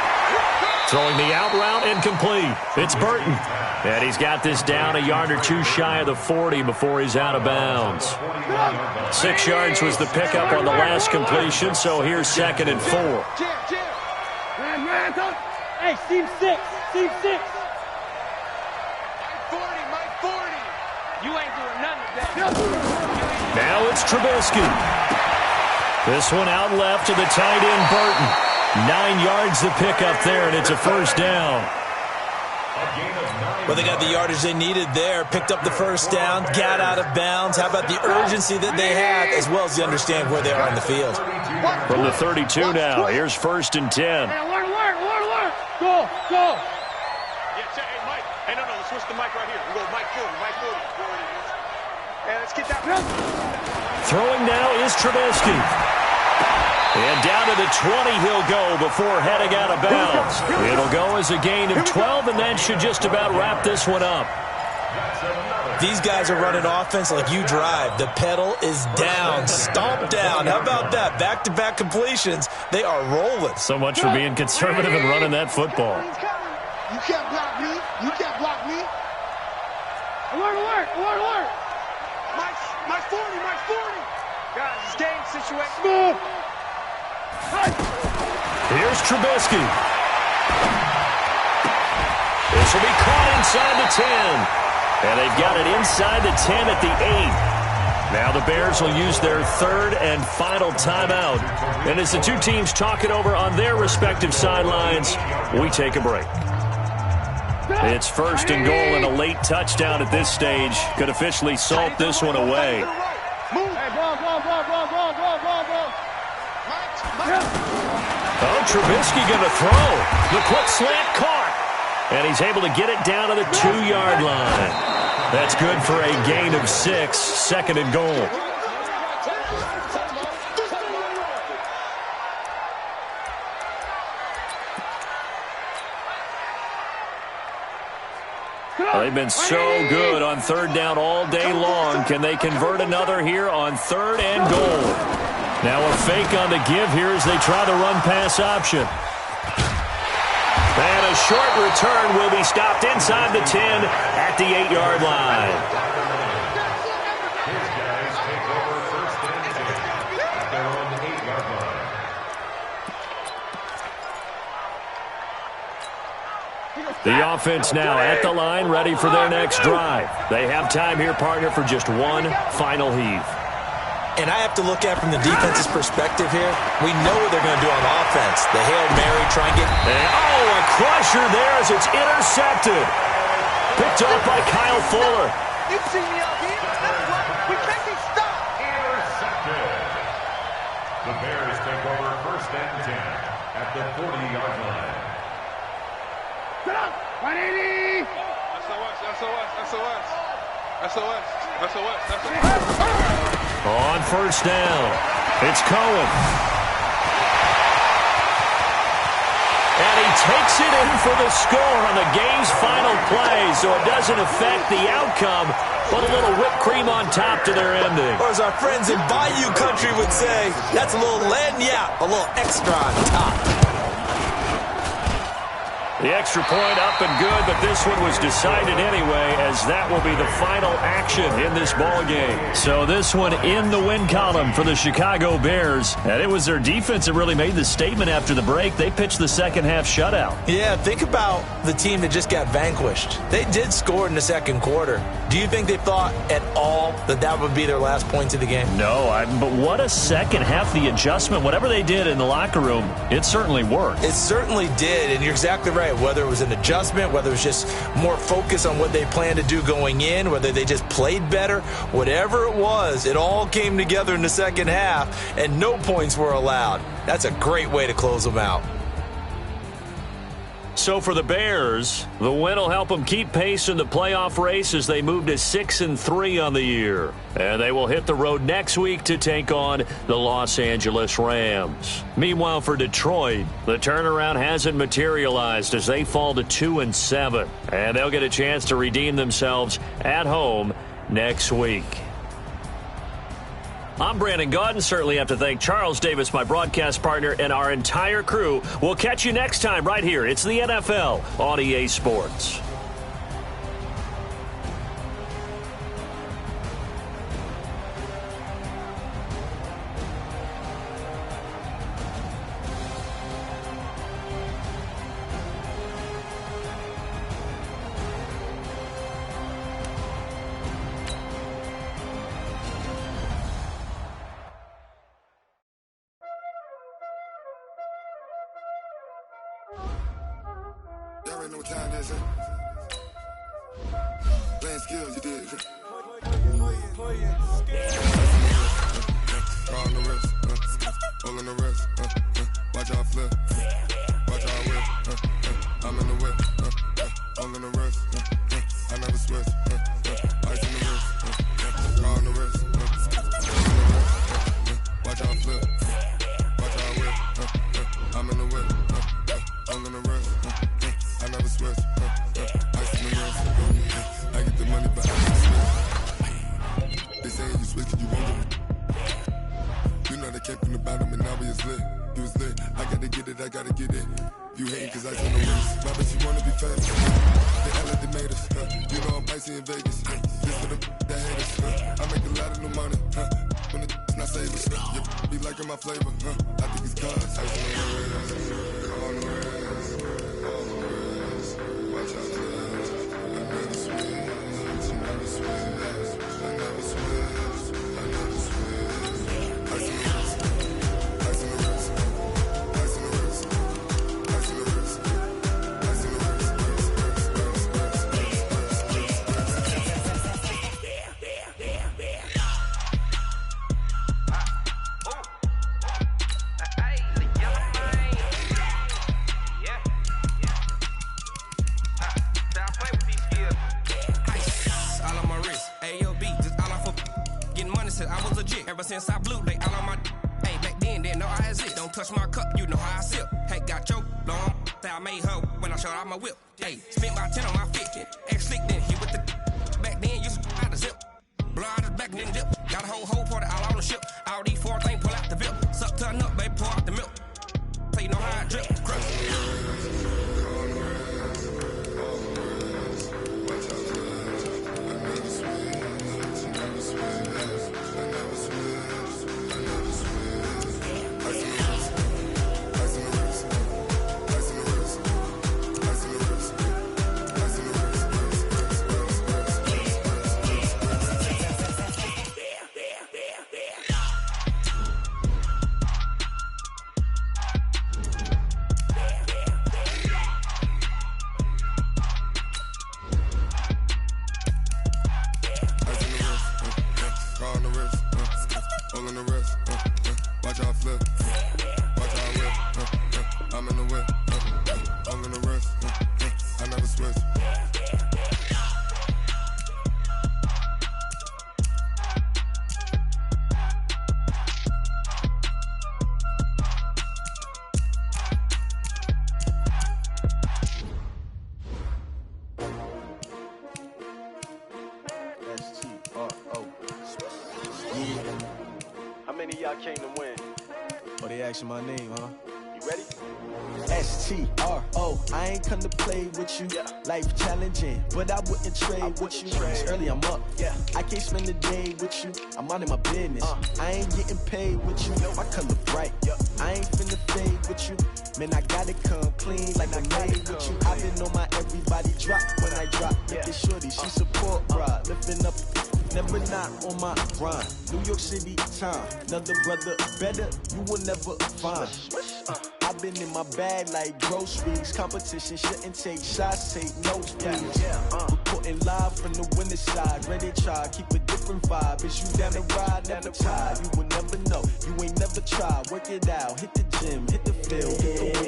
Throwing the out route incomplete. It's Burton. And he's got this down a yard or two shy of the 40 before he's out of bounds. 6 yards was the pickup on the last completion, so here's 2nd and 4. Hey, Steve 6. Mike 40. You ain't doing nothing today. Now it's Trubisky. This one out left to the tight end, Burton. 9 yards the pickup there, and it's a first down. Well, they got the yardage they needed there, picked up the first down, got out of bounds. How about the urgency that they had, as well as they understand where they are on the field? From the 32 now, here's 1st and 10. Work. Go. Yeah, check. Hey, Mike. Hey, no, let's switch the mic right here. We go Mike 40. Hey, let's get that. Throwing now is Trubisky. And down to the 20 he'll go before heading out of bounds. It'll go as a gain of 12, and that should just about wrap this one up. These guys are running offense like you drive. The pedal is down, stomped down. How about that? Back-to-back completions. They are rolling. So much for being conservative and running that football. You can't block me. Work. Mike 40. Guys, it's game situation. Here's Trubisky. This will be caught inside the 10. And they've got it inside the 10 at the 8. Now the Bears will use their 3rd and final timeout. And as the two teams talk it over on their respective sidelines, we take a break. It's 1st and goal, and a late touchdown at this stage could officially salt this one away. Oh, Trubisky going to throw. The quick slant caught. And he's able to get it down to the 2-yard line. That's good for a gain of 6, 2nd and goal. They've been so good on 3rd down all day long. Can they convert another here on 3rd and goal? Now a fake on the give here as they try the run-pass option. And a short return will be stopped inside the 10 at the 8-yard line. His guys take over 1st and 10 at their own 8-yard line. The offense now at the line, ready for their next drive. They have time here, partner, for just one final heave. And I have to look at it from the defense's perspective here. We know what they're going to do on offense. The Hail Mary, try and get... a crusher there as it's intercepted. Picked up by Kyle Fuller. You see me out here. That's what. We can't be stopped. Intercepted. The Bears take over 1st and 10 at the 40-yard line. 180. SOS. On 1st down, it's Cohen. And he takes it in for the score on the game's final play, so it doesn't affect the outcome, but a little whipped cream on top to their ending. Or as our friends in Bayou Country would say, that's a little lagniappe, a little extra on top. The extra point up and good, but this one was decided anyway, as that will be the final action in this ball game. So this one in the win column for the Chicago Bears. And it was their defense that really made the statement after the break. They pitched the second-half shutout. Yeah, think about the team that just got vanquished. They did score in the 2nd quarter. Do you think they thought at all that that would be their last points of the game? No, but what a second half. The adjustment, whatever they did in the locker room, it certainly worked. It certainly did, and you're exactly right. Whether it was an adjustment, whether it was just more focus on what they planned to do going in, whether they just played better, whatever it was, it all came together in the 2nd half, and no points were allowed. That's a great way to close them out. So for the Bears, the win will help them keep pace in the playoff race as they move to 6-3 on the year. And they will hit the road next week to take on the Los Angeles Rams. Meanwhile, for Detroit, the turnaround hasn't materialized as they fall to 2-7. And they'll get a chance to redeem themselves at home next week. I'm Brandon Gaudin. Certainly have to thank Charles Davis, my broadcast partner, and our entire crew. We'll catch you next time right here. It's the NFL on EA Sports. Y'all already know what time it is, playing skills, you did. On the wrist, all in the wrist, watch out flip, watch out whip, I'm in the whip, all in the wrist, I never switch, ice in the wrist, on the wrist, watch out flip, watch out whip, I'm in the whip, all in the wrist, I never switch, ice in the wrist, I get the money but I don't switch, they say you switch you won't get it. You know they came from the bottom and now we is lit. You was lit, I gotta get it, I gotta get it. You hating cause I on the wrist. Why but you wanna be famous? They act like they made us. You know I'm icy in Vegas. This for the that hate us. I make a lot of new money. When it's not savers. You be liking my flavor. I think it's cause. Ice on the wrist. On the wrist. On the wrist. Watch out for this. I never switch. I never switch. I never switch. I never switch. Ice on the wrist. Ice on the wrist. Ice on the wrist. Ice on the wrist. Ice on the wrist. All on my wrist, AOB, just all off of getting money since I was legit. Ever since I blew, they all on my hey, back then, didn't know I had it. Don't touch my cup, you know how I sip. Hey, got choked, long, say I made her when I showed out my whip. Hey, spent my 10 on my fit, ex-slick, then he with the back then, used to out the zip. Blow out his back and then dip. Got a whole party all on the ship. All these four things, pull out the VIP. Suck to a nut, baby, pour out the milk. So you know how I drip, crush. On the wrist, all in the wrist, watch out flip, watch out whip, I'm in the whip, all in the wrist, I never switch. How many of y'all came to win? Oh, they asking my name, huh? You ready? STRO, I ain't come to play with you. Life challenging, but I wouldn't trade with you. It's early, I'm up. I can't spend the day with you. I'm out of my business. I ain't getting paid with you. My color bright. I ain't finna fade with you. Man, I gotta come clean like I made with you. I been on my everybody drop when I drop. Look at shorty, she support, bruh. Lifting up, never not on my grind. New York City time, another brother better, you will never find. I I've been in my bag like groceries. Competition shouldn't take shots, take notes, please. Reporting live from the winter side. Ready to try, keep a different vibe. Is you down the ride, never tired. You will never know, you ain't never tried. Work it out, hit the gym, hit the field.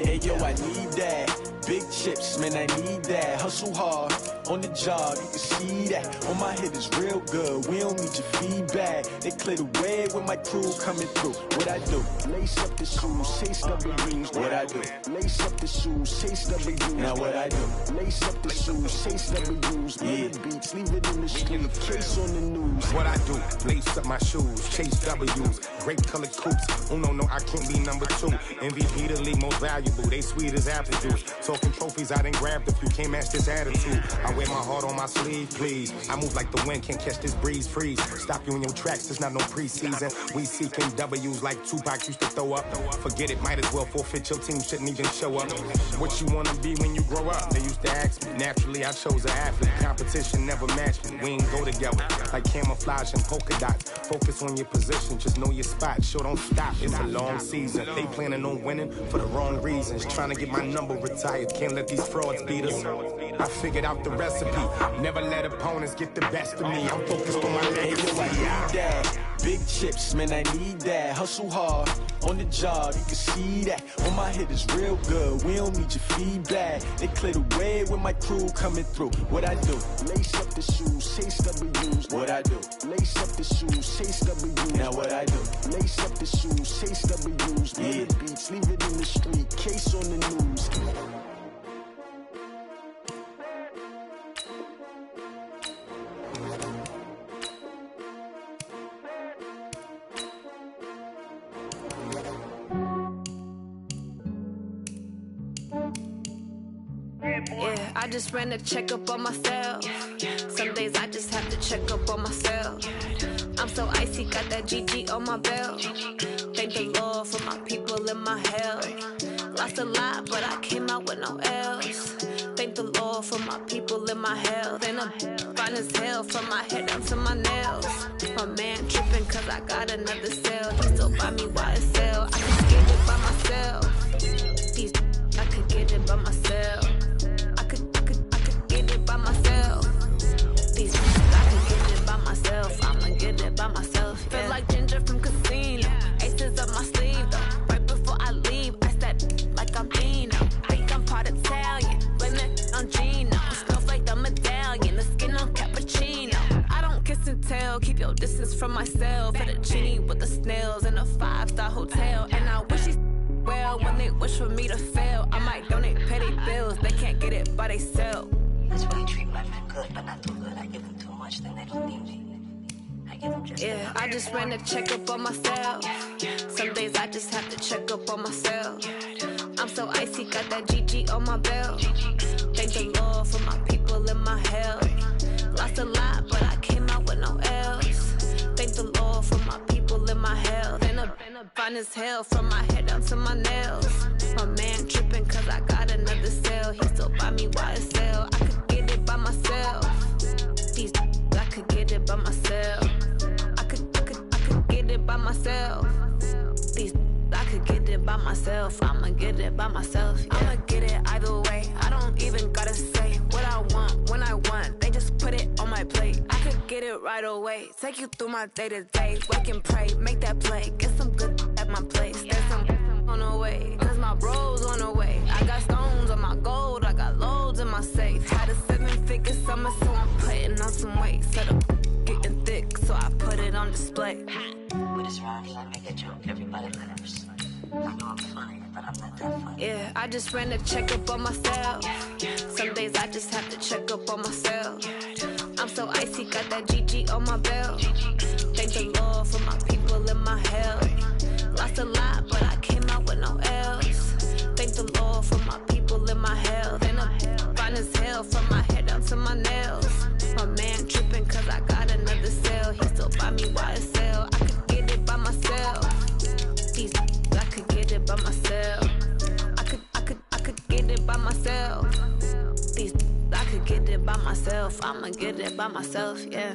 Hey yo, I need that. Big chips, man, I need that. Hustle hard, on the job, you can see that. On my head is real good, we don't need your feedback. They clear the way with my crew coming through. What I do? Lace up the shoes, chase W's. What I do? Lace up the shoes, chase W's. Now what I do? Lace up the shoes, chase W's. Yeah, beats, leave it in the street, case on the news. What I do? Lace up my shoes, chase W's. Great colored coops. Oh no, I can't be number 2. MVP the league most valuable. They sweet as apple juice. Talking trophies, I done grabbed a few. Can't match this attitude. I wear my heart on my sleeve, please. I move like the wind, can't catch this breeze, freeze. Stop you in your tracks, there's not no preseason. We seeking W's like Tupac used to throw up. Forget it, might as well forfeit. Your team shouldn't even show up. What you wanna be when you grow up? They used to ask me. Naturally, I chose an athlete. Competition never matched me. We ain't go together like camouflage and polka dots. Focus on your position, just know your spot. Sure, don't stop. It's a long season. They planning on winning for the wrong reasons. Trying to get my number retired. Can't let these frauds beat us. I figured out the recipe. Never let opponents get the best of me. I'm focused on my legacy. Big chips, man, I need that. Hustle hard, on the job, you can see that. On my head is real good, we don't need your feedback. They clear the way with my crew coming through. What I do? Lace up the shoes, chase W's. What I do? Lace up the shoes, chase W's. Now what I do? Lace up the shoes, chase W's. Yeah, beats, leave it in the street, case on the news. Yeah, I just ran a checkup on myself. Some days I just have to check up on myself. I'm so icy, got that GG on my belt. Thank the Lord for my people in my health. Lost a lot, but I came out with no else. Thank the Lord for my people in my health. And I'm fine as hell from my head down to my nails. My man tripping cause I got another cell. He still buy me YSL. I could get it by myself. These I could get it by myself. I could get it by myself. These I could get it by myself. I'ma get it by myself. Yeah. Feel like Ginger from Casino. Aces up my sleeve though. Right before I leave, I step like I'm Dino. Think I'm part Italian. Blame it on Gino. Smells like the medallion. The skin on cappuccino. I don't kiss and tell. Keep your distance from myself. Fettuccine with the snails in a 5-star hotel. And I wish he's well when they wish for me to fail. I might donate petty bills. They can't get it by themselves. That's why I treat my men good, but not too good. I give them too much, then they don't need me. I give them just yeah, I just ran a checkup on myself. Some days I just have to check up on myself. I'm so icy, got that GG on my belt. Thank the Lord for my people in my health. Lost a lot, but I came out with no else. Thank the Lord for my people in my health. And I'm fine as hell from my head down to my nails. My man tripping cause I got another cell. He still buy me YSL. I could get it by myself. These I could get it by myself. I could get it by myself. These I could get it by myself. I'ma get it by myself. Yeah. I'ma get it either way. I don't even gotta say what I want when I want. They just put it on my plate. I could get it right away. Take you through my day to day. Wake and pray, make that play. Get some good at my place. There's some on the way. Cause my bro's on the way. I got stones on my gold. I got loads in my safe. Had a 7-figure summer, so I'm putting on some weight. Set up getting thick, so I put it on display. With this round, he gonna make a joke. Everybody laughs. I know I'm funny, but I'm not that funny. Yeah, I just ran a checkup on myself. Some days I just have to check up on myself. I'm so icy, got that GG on my belt. Thank the Lord for my people in my health. Lost a lot, but I came out with no else. Thank the Lord for my people in my health. And I'm fine as hell from my head down to my nails. My man tripping cause I got another cell. He still buy me YSL. I could get it by myself. These I could get it by myself. I could get it by myself. These I could get it by myself. I'ma get it by myself, yeah.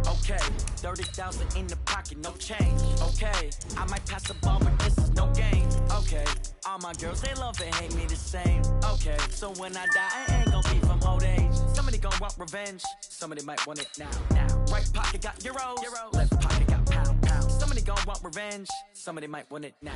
Okay, 30,000 in the pocket, no change. Okay, I might pass the ball, but this is no game. Okay, all my girls, they love and hate me the same. Okay, so when I die, I ain't gon' be from old age. Somebody gon' want revenge, somebody might want it now. Right pocket got euros, left pocket got pound. Somebody gon' want revenge, somebody might want it now.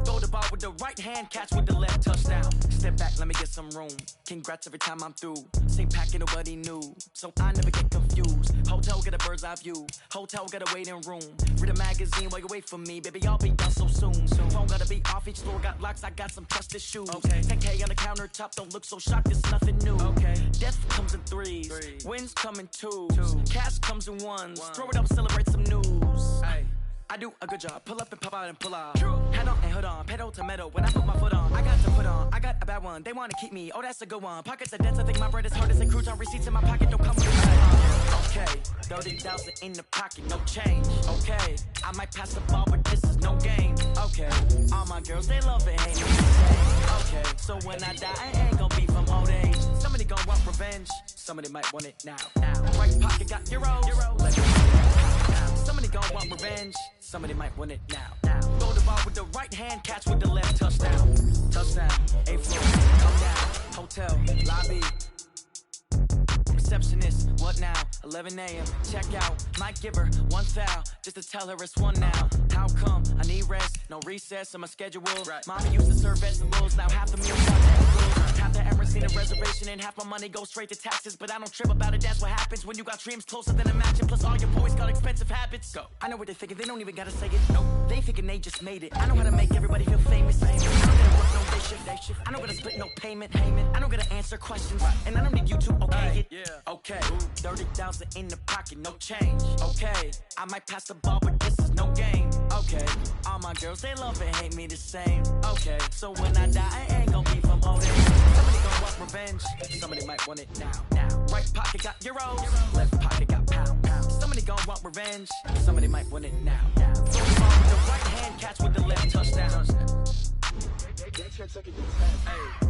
Throw the ball with the right hand, catch with the left, touchdown. Step back, let me get some room. Congrats every time I'm through. Same packet, nobody knew, so I never get confused. Hotel get a bird's eye view, hotel got a waiting room. Read a magazine while you wait for me, baby, I'll be done so soon. Phone gotta be off, each floor got locks, I got some trusted shoes. Okay, 10K on the countertop, don't look so shocked, it's nothing new. Okay, death comes in threes, wins come in twos, cash comes in ones. Throw it up, celebrate some news. Ay. I do a good job, pull up and pop out and pull out. Head on and hood on, pedal to metal. When I put my foot on, I got to put on. I got a bad one, they wanna keep me. Oh, that's a good one. Pockets are dense, I think my bread is hard as a crouton. Receipts in my pocket, don't come with it. Okay, 30,000 in the pocket, no change. Okay, I might pass the ball, but this is no game. Okay, all my girls, they love it, hate me the same. Okay, so when I die, I ain't gon' be from old age. Somebody gon' want revenge, somebody might want it now. Right pocket got euros, left pocket. Somebody gon' want revenge, somebody might want it now. Throw the ball with the right hand, catch with the left, touchdown. Touchdown, A floor, come down, hotel, lobby. Receptionist, what now? 11 a.m. Check out, might give her one foul just to tell her it's one now. How come? I need rest, no recess on my schedule. Mama used to serve vegetables, now half the meal half the Emirates need a reservation and half my money goes straight to taxes. But I don't trip about it, that's what happens when you got dreams closer than a mansion. Plus all your boys got expensive habits. Go. I know what they're thinking, they don't even gotta say it. Nope, they thinking they just made it. I know how to make everybody feel famous. I don't gotta work no day shift. I don't gotta split no payment. I don't gotta answer questions, and I don't need you to okay it. Okay, 30,000 in the pocket, no change. Okay, I might pass the ball, but this is no game. Okay, all my girls, they love and hate me the same. Okay, so when I die, I ain't gon' be from old age. Somebody gon' want revenge, somebody might want it now. Right pocket got euros, left pocket got pound. Somebody gon' want revenge, somebody might want it now. Throw the ball with the right hand, catch with the left, touchdown. Hey.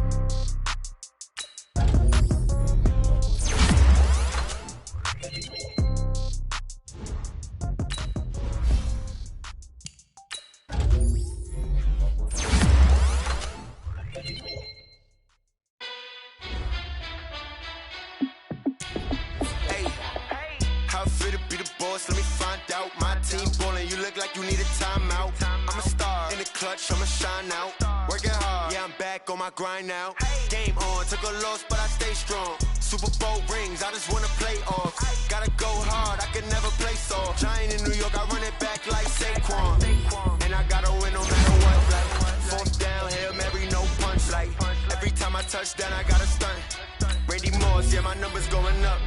Let me find out. My team ballin', you look like you need a timeout. I'm a star in the clutch, I'ma shine out. Working hard, yeah, I'm back on my grind now. Game on, took a loss, but I stay strong. Super Bowl rings, I just wanna play off. Gotta go hard, I can never play soft. Giant in New York, I run it back like Saquon. And I gotta win no matter what. Like, fourth down, Hail Mary, no punch. Like, every time I touch down, I gotta stunt. Randy Moss, yeah, my numbers going up.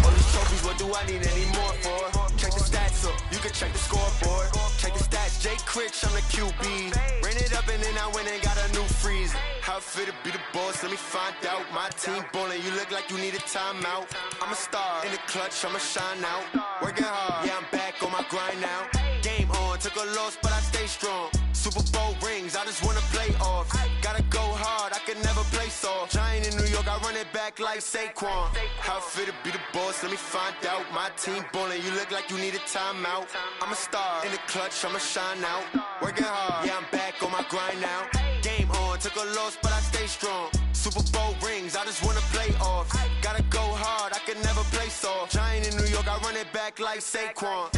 All these trophies, what do I need any more for? Check the stats up, you can check the scoreboard. Check the stats, Jay Critch, I'm the QB. Ran it up and then I went and got a new freeze. How it feel to be the boss, let me find out. My team ballin', you look like you need a timeout. I'm a star in the clutch, I'ma shine out. Working hard, yeah, I'm back on my grind now. Game on, took a loss, but I stay strong. Super Bowl rings, I just wanna play off. Gotta go hard, I can never play soft. Giant in New York, I run it back like Saquon. How it feel to be the boss, let me find out. My team ballin', you look like you need a timeout. I'm a star in the clutch, I'ma shine out. Working hard, yeah, I'm back on my grind now. Game on, took a loss, but I stay strong. Super Bowl rings, I just wanna play off. Gotta go hard, I can never play soft. Giant in New York, I run it back like Saquon.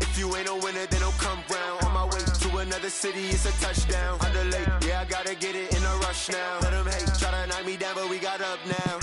If you ain't a winner, then don't come round. On my way to another city, it's a touchdown. Underlay, yeah, I gotta get it in a rush now. Let them hate, try to knock me down, but we got up now.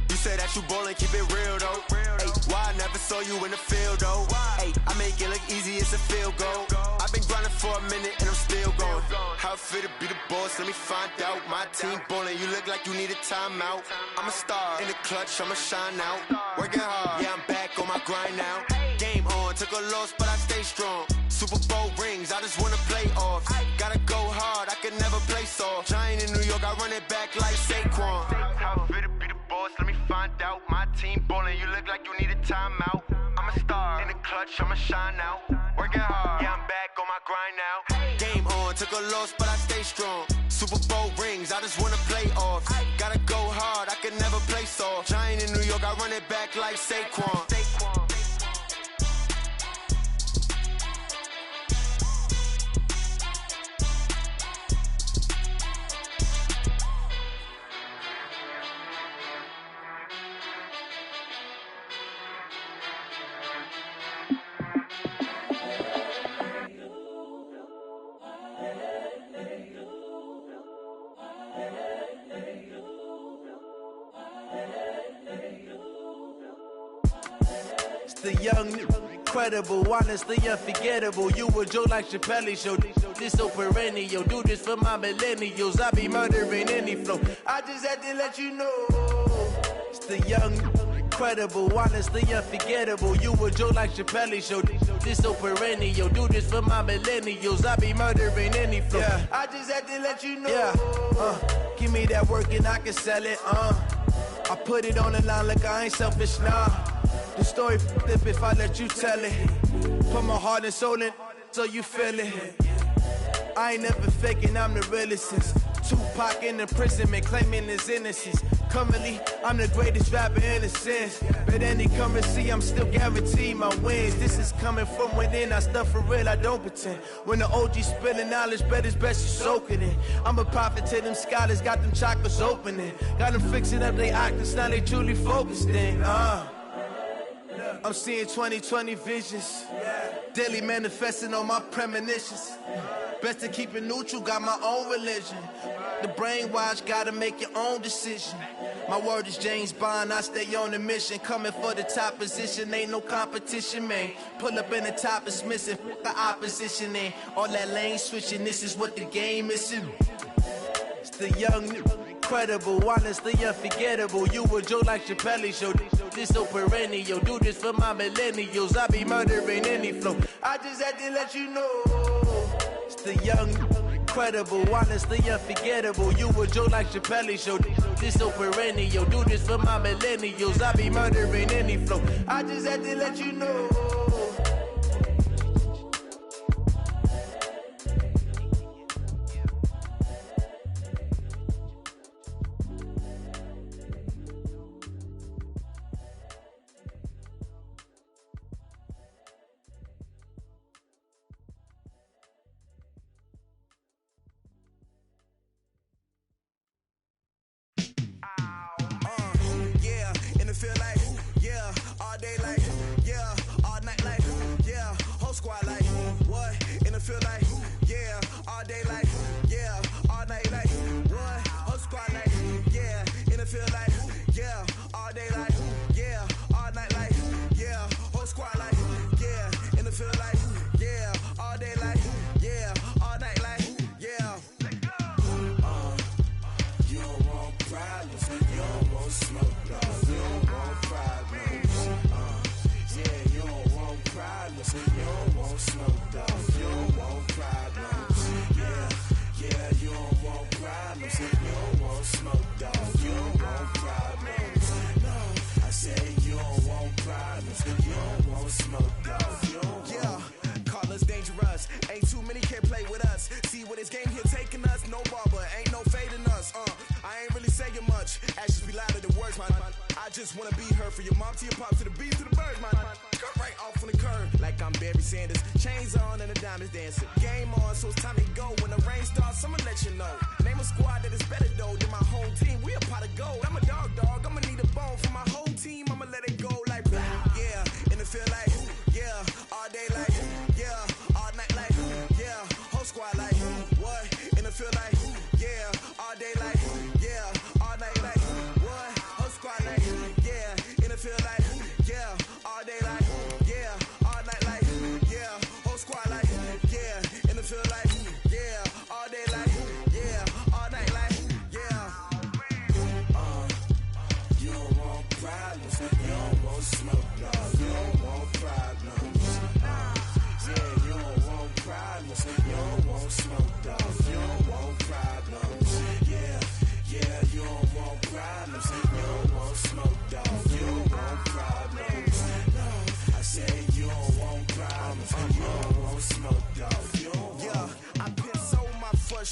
You said that you ballin', keep it real though. Hey, why I never saw you in the field though? Hey, I make it look easy, it's a field goal. I've been grinding for a minute and I'm still going. How it feel to be the boss, let me find out. My team ballin', you look like you need a timeout. I'm a star in the clutch, I'ma shine out. Working hard, yeah, I'm back on my grind now. Game on, took a loss, but I stay strong. Super Bowl rings, I just wanna play off. Gotta go hard, I can never play soft. Giant in New York, I run it back like Saquon. How it feel to be the boss, let me find out. My team ballin', you look like you need a timeout. I'm a star in the clutch, I'ma shine out. Working hard, yeah, I'm back on my grind now. Game on, took a loss, but I stay strong. Super Bowl rings, I just wanna play off. Gotta go hard, I can never play soft. Giant in New York, I I run it back like Saquon. The young, incredible, honestly unforgettable. You a Joe like Chappelle show. This so perennial. Do this for my millennials. I be murdering any flow. I just had to let you know. It's the young, incredible, honestly unforgettable. You a Joe like Chappelle show. This so perennial. Do this for my millennials. I be murdering any flow. Yeah. I just had to let you know. Yeah. Give me that work and I can sell it. I put it on the line like I ain't selfish, nah. The story flip if I let you tell it. Put my heart and soul in so you feel it. I ain't never faking, I'm the realest since Tupac in imprisonment, claiming his innocence. Currently, I'm the greatest rapper in a sense. But any currency, I'm still guaranteed my wins. This is coming from within, I stuff for real, I don't pretend. When the OG spilling knowledge, bet it's best you soak it in. I'm a prophet to them scholars, got them chakras opening. Got them fixing up they octaves, now they truly focused in. I'm seeing 2020 visions. Daily manifesting on my premonitions. Best to keep it neutral, got my own religion. The brainwash, gotta make your own decision. My word is James Bond, I stay on the mission. Coming for the top position, ain't no competition, man. Pull up in the top, it's missing, the opposition in. All that lane switching, this is what the game is. It's the young, incredible, honestly unforgettable. You a Joe like Chappelle show. This so perennial. Do this for my millennials. I be murdering any flow. I just had to let you know. It's the young, incredible, honestly unforgettable. You a Joe like Chappelle show. This so perennial. Do this for my millennials. I be murdering any flow. I just had to let you know.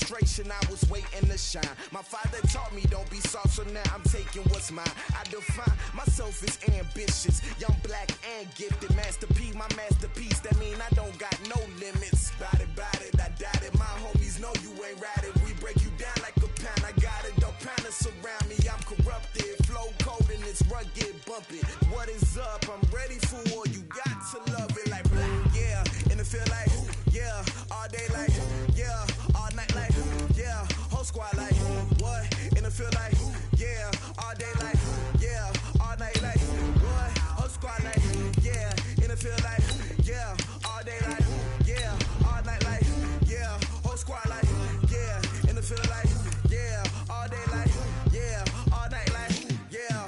frustration, I was waiting to shine. My father taught me don't be soft, so now I'm taking what's mine. I define myself as ambitious, young, black, and gifted. Master P, my masterpiece, that mean I don't got no limits. Bout it, I doubt it. My homies know you ain't ratted. We break you down like a pound. I got it, don't pound to surround me. I'm corrupted, flow cold and it's rugged, bumpy. What is up? I'm ready for war. You got to love it like yeah, and it feel like yeah, all day like yeah, all night like yeah, whole squad like what? And it feel like yeah, all day like yeah, all night like what? Whole squad like yeah, and it feel like yeah, all day like yeah, all night like yeah, whole squad like yeah, and it feel like yeah, all day like yeah, all night like yeah.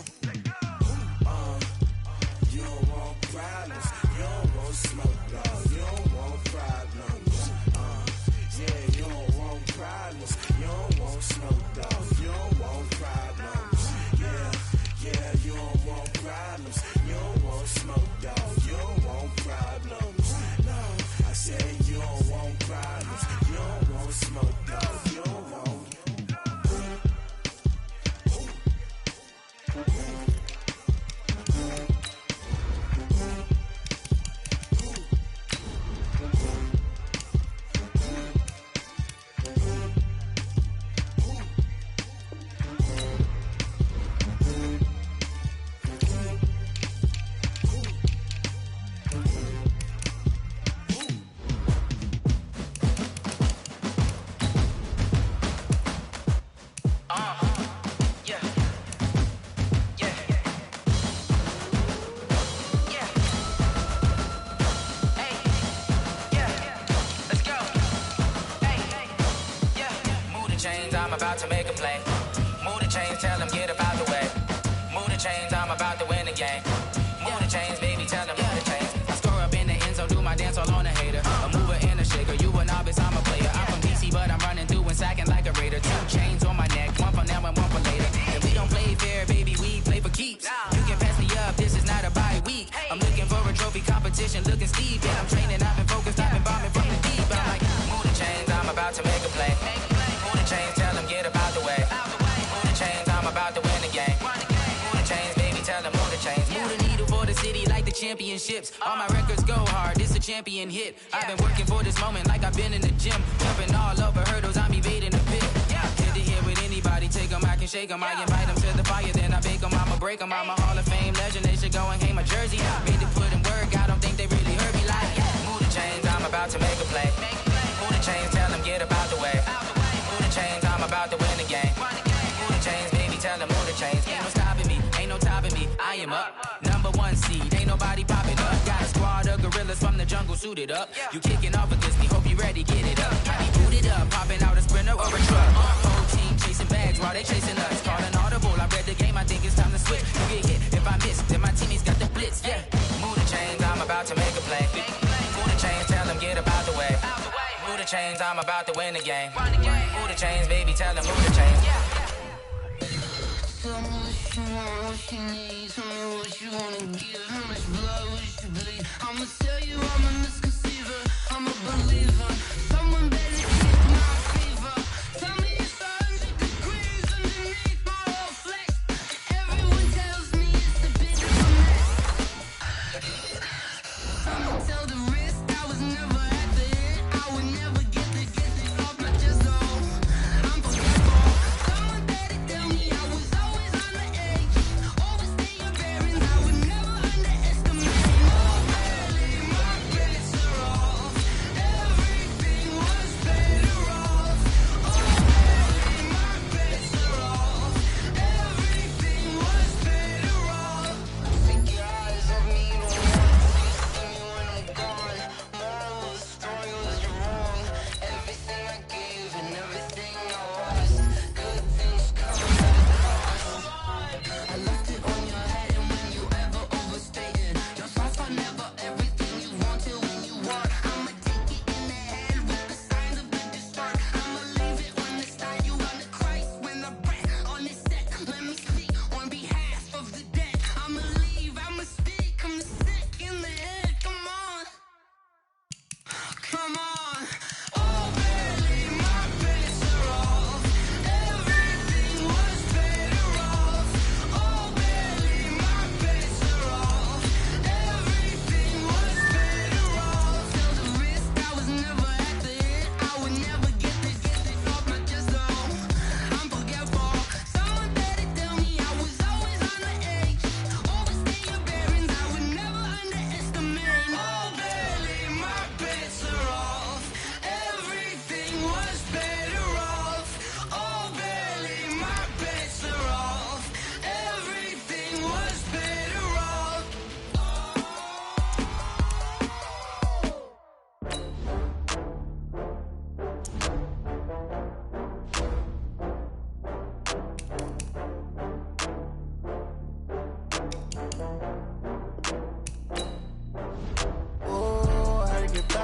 You don't want problems, you don't want smoke, no, you don't want problems. Yeah, you don't want problems, you don't want smoke, dog, you don't want problems. Yeah, you don't want problems, you don't want smoke, dog, you don't want problems. No, I said you don't want problems, you don't want smoke, dog, you don't want. I'm about to make a play. Move the chains, tell them get up out the way. Move the chains, I'm about to win the game. Move the chains, baby, tell them move the chains. I score up in the end zone, do my dance all on a hater. A mover and a shaker, you a novice, I'm a player. I'm from DC, but I'm running through and sacking like a raider. 2 chains on my neck, one for now and one for later. And we don't play fair, baby, we play for keeps. You can pass me up, this is not a bye week. I'm looking for a trophy competition, looking steep. And I'm training, I've been focused, I've been bombing from the deep. I'm like, move the chains, I'm about to make a play. Move the chains, tell them get up out the way. Move the chains, I'm about to win the game. Move the chains, baby, tell them move the chains. Move the needle for the city like the championships. All my records go hard, this a champion hit. I've been working for this moment like I've been in the gym. Jumping all over hurdles, I'm evading the pit. Hit the hit with anybody, take them, I can shake them. I invite them to the fire, then I bake them. I'ma break them, I'm a Hall of Fame legend. They should go and hang my jersey. Made to put in work, I don't think they really heard me like move the chains, I'm about to make a play. Move the chains, tell them get up out the way. Move the chains, I'm about to win the game. Move the chains, baby, tell them move the chains. Ain't no stopping me, ain't no topping me. I am up, #1 seed, ain't nobody popping up. Got a squad of gorillas from the jungle suited up. You kicking off with this, we hope you ready, get it up. I be booted up, popping out a sprinter or a truck. Whole team chasing bags while they chasing us. Call an audible, I read the game, I think it's time to switch. You get hit, if I miss, then my teammates got the blitz, yeah. Move the chains, I'm about to make a play. Move the chains, tell them get up out the way. Move the chains, I'm about to win the game. Move the chains, baby, tell them move the chains. Tell me what you want, what you need. Tell me what you wanna give. How much blood would you bleed? I'ma tell you I'm a misconceiver. I'm a believer. Someone better keep my fever. Tell me it's 100 degrees underneath my whole flesh. Everyone tells me it's a bit of a mess. I'ma tell the risk I was never at the end. I would never get it off my chest though. I'm forgetful. Someone better tell me I was always on the edge. Overstay your bearings, I would never underestimate.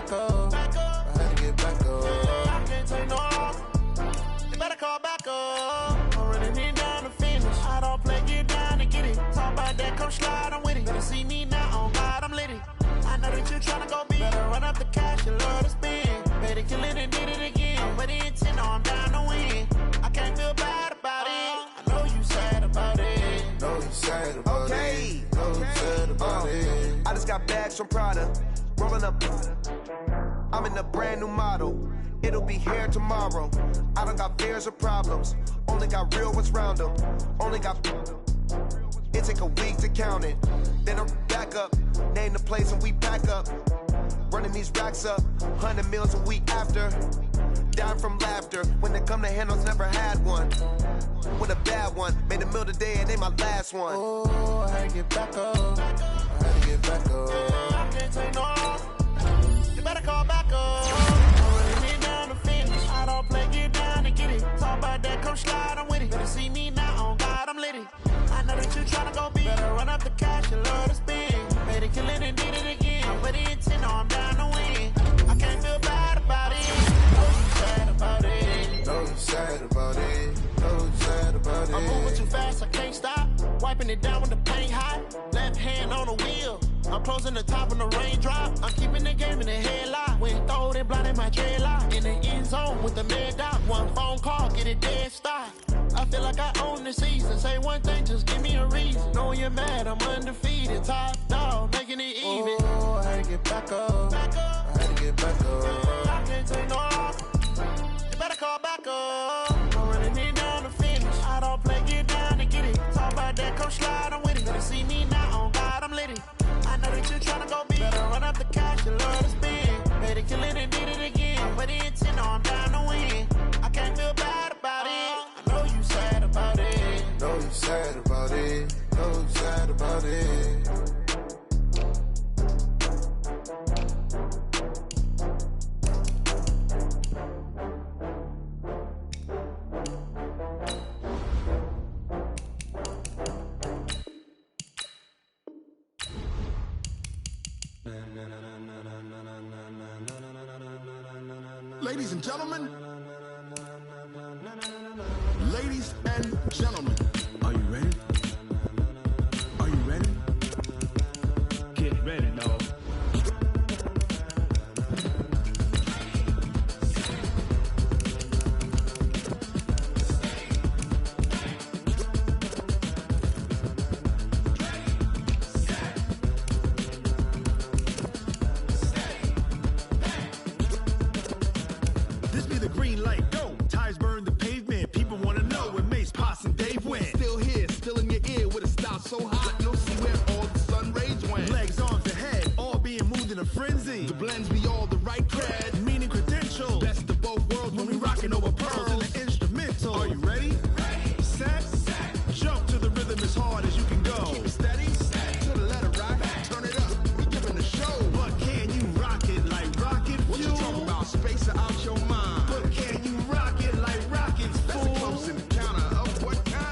back up. I had to get back up. I can't take no loss. You better call back up. I'm running it down to finish. I don't play, get down to get it. Talk about that, come slide, I'm with it. Better see me now, on God, I'm lit it. I know that you tryna go big. Better run up the cash, you love to spend. Better kill it and did it again. I'm with the intent, no, I'm down to win. I can't feel bad about it. I know you sad about it. Know you sad about it. Know you sad about it. I just got bags from Prada. Rolling up. I'm in a brand new model. It'll be here tomorrow. I don't got fears or problems. Only got real ones round them. Only got. It take a week to count it. Then I'm back up. Name the place and we pack up. Running these racks up. 100 meals a week after. Down from laughter. When they come to handles, never had one. With a bad one. Made a meal today and they my last one. Oh, I had to get back up. I had to get back up. I can't take no loss. You better call back up. I'm running it down to finish. I don't play, get down to get it. Talk about that, come slide, I'm with it. Better see me now, on God, I'm lit it. I know that you tryna go big. Better run up the cash, you love to spend. Better kill it and did it again. I'm with the intent, no, I'm down to win. I can't feel bad about it. Know you sad about it. Know you sad about it. Know you sad about it. I'm moving too fast, I can't stop. Wiping it down when the paint hot. Left hand on the wheel. I'm closing the top when the raindrop. I'm keeping the game in the headlock. When throw it blind in my dreadlock. In the end zone with the mad dot. One phone call, get it dead stop. I feel like I own the season. Say one thing, just give me a reason. Knowing you're mad, I'm undefeated. Top dog, making it even. Oh, I had to get back up. I had to get back up. I can't take no loss. You better call back up. I'm running it down to finish. I don't play, get down to get it. Talk about that, come slide, I'm with it. Better see me now, on God, I'm lit it. I know that you tryna go big. Better run up the cash, you love to spend. Better kill it and did it again. But the intent, no, I'm down to win. I can't feel bad about it. I know you sad about it. Know you sad about it. Know you sad about it. Ladies and gentlemen, ladies and gentlemen, are you ready? Are you ready? Get ready, dog. So hot, you'll see where all the sun rays went. Legs, arms, ahead, all being moved in a frenzy. The blends be all the right cred, meaning credentials. Best of both worlds when we rockin' over pearls in the instrumental. Are you ready? Ready. Set. Jump to the rhythm as hard as you can go. Keep it steady. To the letter right. Turn it up. We giving the show. But can you rock it like rocket fuel? What you talking about? Space out your mind. But can you rock it like rockets, fool? That's a close encounter of what kind?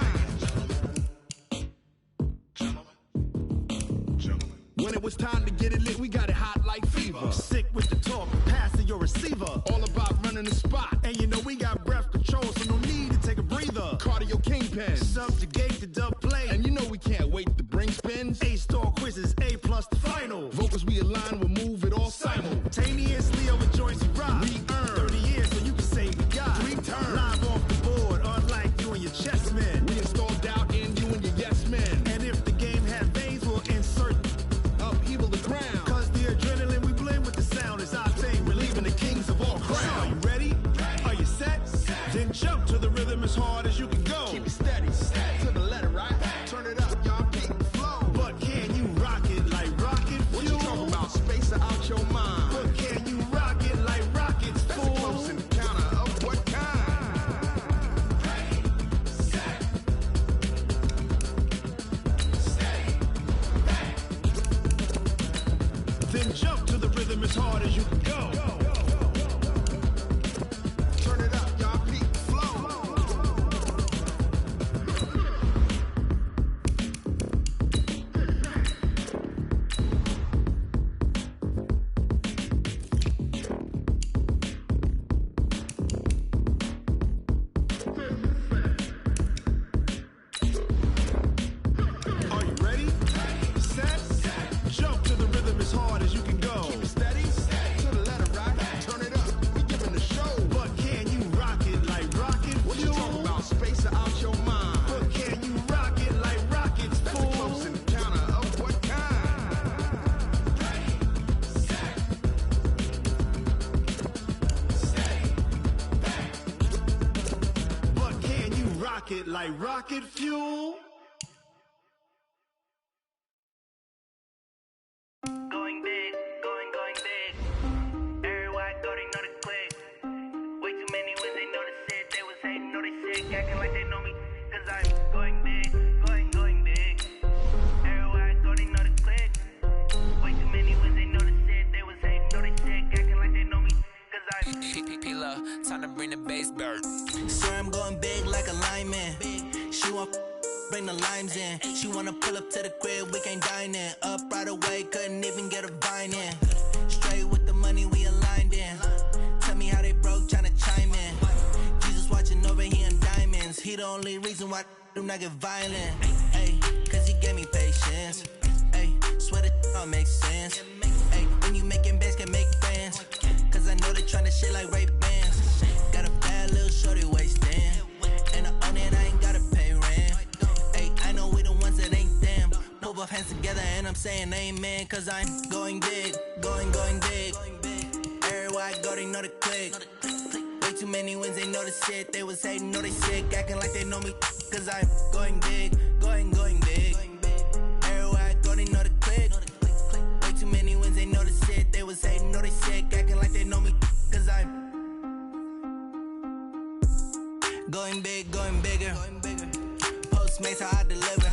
When it was time to get it lit, we got it hot like fever. Sick with the talk, passing your receiver. All about running the spot. And you know we got breath control, so no need to take a breather. Cardio kingpin, subjugate the dub play. And you know we can't wait to bring spins. A-star quizzes, A+ the final. Vocals we align, we'll move it all simultaneously over joints we rock. We earn 30 years so you can say we got 3 turns. Live off the board, unlike you and your chess men. We install doubt in you and your yes men. And if the game had veins, we'll insert upheaval the ground. Cause the adrenaline we blend with the sound is our thing. Relieving the kings of all crowns. Are you ready? Are you set? Then jump to the rhythm as hard as you can go. Keep it steady. To the letter right. Turn it up, y'all keep the flow. But can you rock it like rocket fuel? What you talking about? Space out your mind. But can you rock it like rockets, fool? That's a close encounter of what kind? Ready, set, steady, back. Then jump to the rhythm as hard as you can go. Turn it up, y'all keep the flow. pocket like rocket fuel. Going big, going big. Everywhere I go, they know the click. Way too many wins, they know the shit. They was hating, know they sick, acting like they know me. Cause I'm going big, going big. Everywhere I go, they know the click. Way too many wins, they know the shit. They was hating, know they sick, acting like they know me. Cause I'm P-P-P-Love, time to bring the bass bird. Swear I'm going big like a lineman. She want bring the limes in. She wanna pull up to the crib, we can't dine in. Up right away, couldn't even get a vine in. Straight with the money we aligned in. Tell me how they broke, tryna chime in. Jesus watching over here in diamonds. He the only reason why do not get violent. Ay, cause he gave me patience. Ay, swear that all makes sense. Ay, when you making bands, can make friends. Cause I know they tryna shit like Ray Bans. Got a bad little shorty wasting. And I own it, I ain't gotta pay rent. Ay, I know we the ones that ain't them. Put both hands together and I'm saying amen. Cause I'm going big, going big. Everywhere I go, they know the click. Way too many wins, they know the shit. They was hating, know they sick, acting like they know me. Cause I'm going big, going big. Everywhere I go, they know the click. Way too many wins, they know the shit. They was hating, know they sick, acting like they know me. Cause I'm going big, going bigger. Postmates, how I deliver.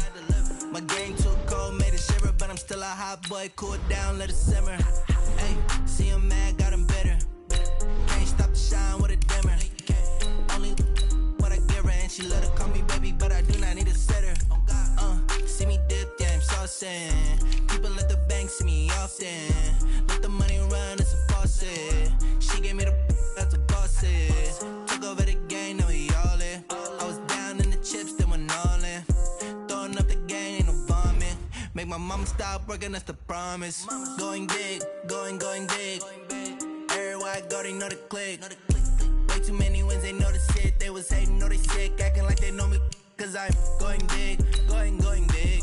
My game too cold, made it shiver. But I'm still a hot boy, cool it down, let it simmer. Hey, see him mad, got him bitter. Can't stop the shine with a dimmer. Only what I give her, and she let her call me baby, but I do not need a sitter. See me dip, yeah, I'm saucing. People at the bank see me often. Let the money run, it's a faucet. She gave me the that's a boss it. Took over the game, now we all in. I was down in the chips, then went all in. Throwing up the game, ain't no vomit. Make my mama stop working, that's the promise. Going big, going big. Everywhere I go, they know the click. Way too many wins, they know the shit. They was hating, know they sick, acting like they know me. Cause I'm going big, going big.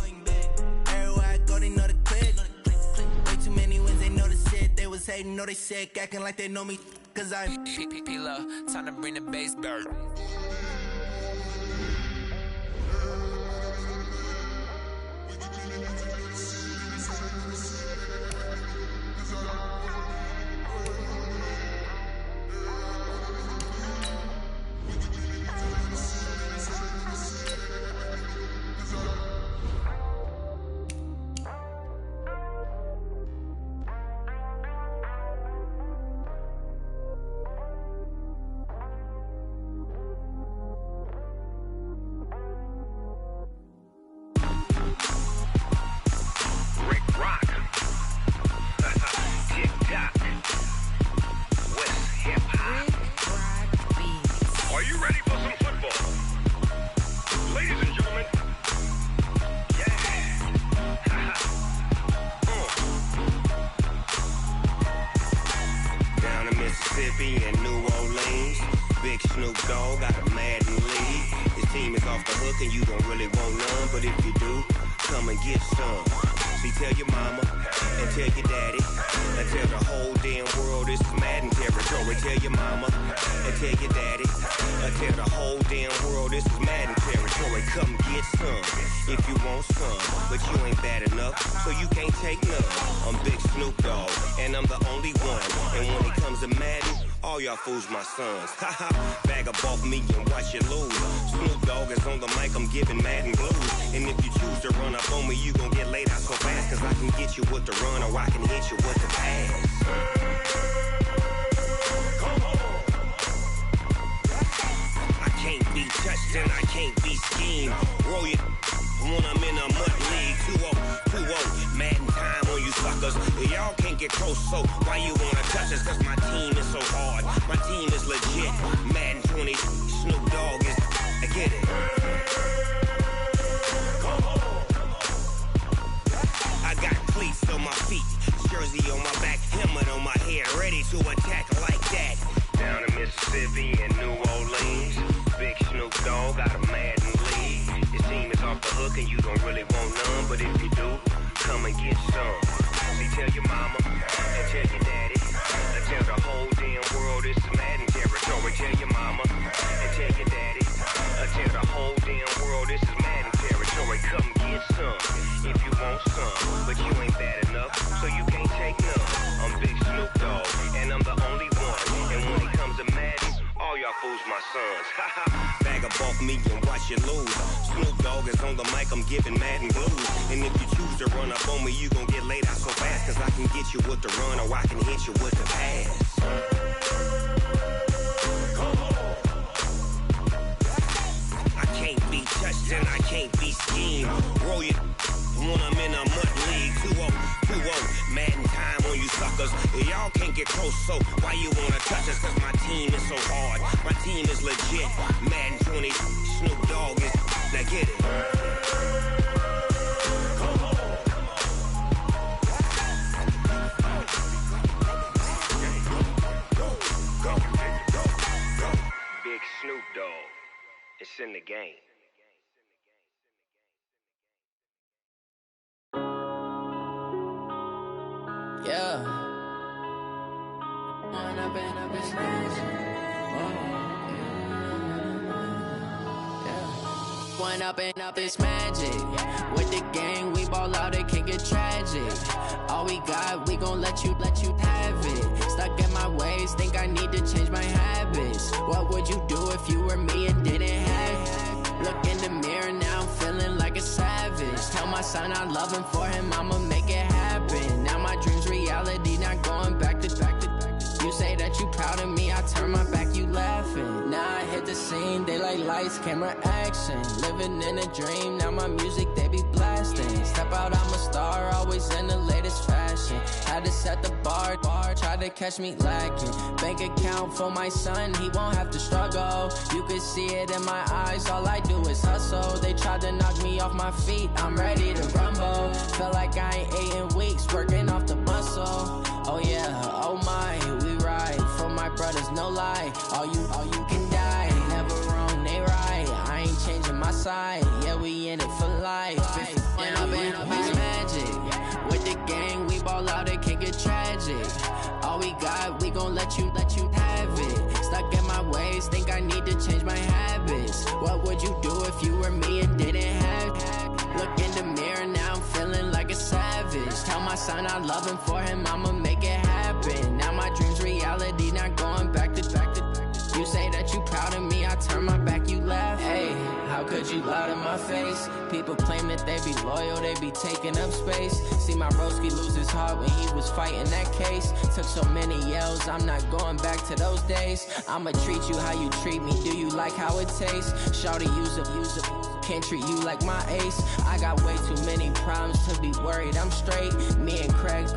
Everywhere I go, they know the click. Way too many wins, they know the shit. They was hating, know they sick, acting like they know me. Cause I'm P-P-P-Love, time to bring the bass bird. Fools my sons. Haha, bag up off me and watch you lose. Snoop Dogg is on the mic, I'm giving Madden blues. And if you choose to run up on me, you gon' get laid out so fast. Cause I can get you with the run or I can hit you with the pass. I can't be touched and I can't be schemed. Roll you when I'm in a mud league. 2-0, Madden time on you suckers. Y'all can't get close, so why you wanna touch us? Cause my team is so hard, my team is legit. Madden 20, Snoop Dogg is, I get it. I got cleats on my feet, jersey on my back, helmet on my head, ready to attack like that. Down in Mississippi and New Orleans, big Snoop Dogg got a Madden league. Your team is off the hook and you don't really want none, but if you do, come and get some. See, tell your mama and tell your daddy, and tell the whole damn world it's Madden territory. Tell your mama and tell your daddy, and tell the whole off me and watch you lose. Snoop Dogg is on the mic, I'm giving Madden blues. And if you choose to run up on me, you gon' get laid out so fast. Cause I can get you with the run or I can hit you with the pass. I can't be touched and I can't be schemed. Roll you when I'm in a mud league. 2-0, Madden time on you suckers. Y'all can't get close, so why you wanna touch us? Cause my team is so hard, my team is legit. Madden 20, Snoop Dogg is, now get it. Big Snoop Dogg, it's in the game. Yeah. One up and up is magic. With the gang, we ball out, it can get tragic. All we got, we gon' let you have it. Stuck in my ways, think I need to change my habits. What would you do if you were me and didn't have it? Look in the mirror, now I'm feeling like a savage. Tell my son I love him, for him I'ma make it happen. Now my dream's reality, not going back to. You say that you proud of me, I turn my back, you laughing. Now I hit the scene, they like lights, camera, action. Living in a dream, now my music, they be blasting. Step out, I'm a star, always in the latest fashion. Had to set the bar, try to catch me lacking. Bank account for my son, he won't have to struggle. You could see it in my eyes, all I do is hustle. They tried to knock me off my feet, I'm ready to rumble. Felt like I ain't ate in weeks, working off the muscle. Oh yeah, oh my, we ride for my brothers, no lie. All you can die, never wrong, they right. I ain't changing my side, yeah, we in it for life. And up is magic. With the gang, we ball out, it can get tragic. All we got, we gon' let you have it. Stuck in my ways, think I need to change my habits. What would you do if you were me and didn't have it? Look in the mirror, now I'm feeling like a savage. Tell my son I love him, for him I'ma make it happen. Now my dream's reality, not going back to. You say that you proud of me, I turn my back, you laugh. Hey, how could you lie to my face? People claim that they be loyal, they be taking up space. See my broski lose his heart when he was fighting that case. Took so many yells, I'm not going back to those days. I'ma treat you how you treat me, do you like how it tastes? Shawty, use up, can't treat you like my ace. I got way too many problems to be worried, I'm straight. Me and Craig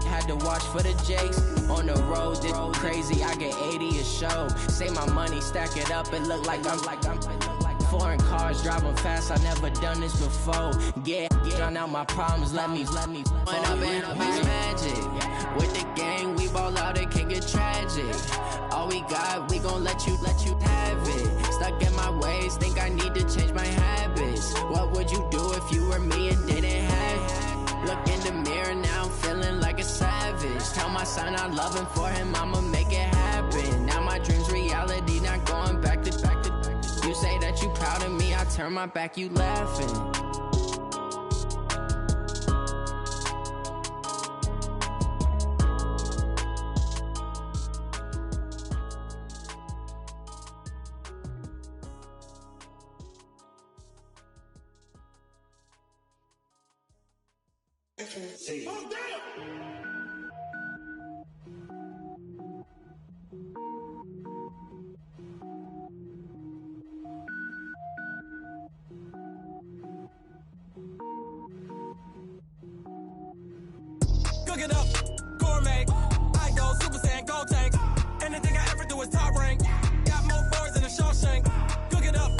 had to watch for the Jakes. On the road, this crazy, I get 80 a show. Say my money, stack it up, it look like I'm foreign cars, driving fast, I never done this before. Yeah, drown out my problems, let me One up is magic. With the gang, we ball out, it can get tragic. All we got, we gon' let you have it. Stuck in my ways, think I need to change my habits. What would you do if you were me and didn't have it? Look in the mirror, now I'm feeling like a savage. Tell my son I love him, for him I'ma make it happen. Now my dream's reality, not going back to. You say that you proud of me, I turn my back, you laughing. Cook it up, gourmet. I go Super Saiyan, gold tank. Anything I ever do is top rank. Got more boys than a Shawshank. Cook it up,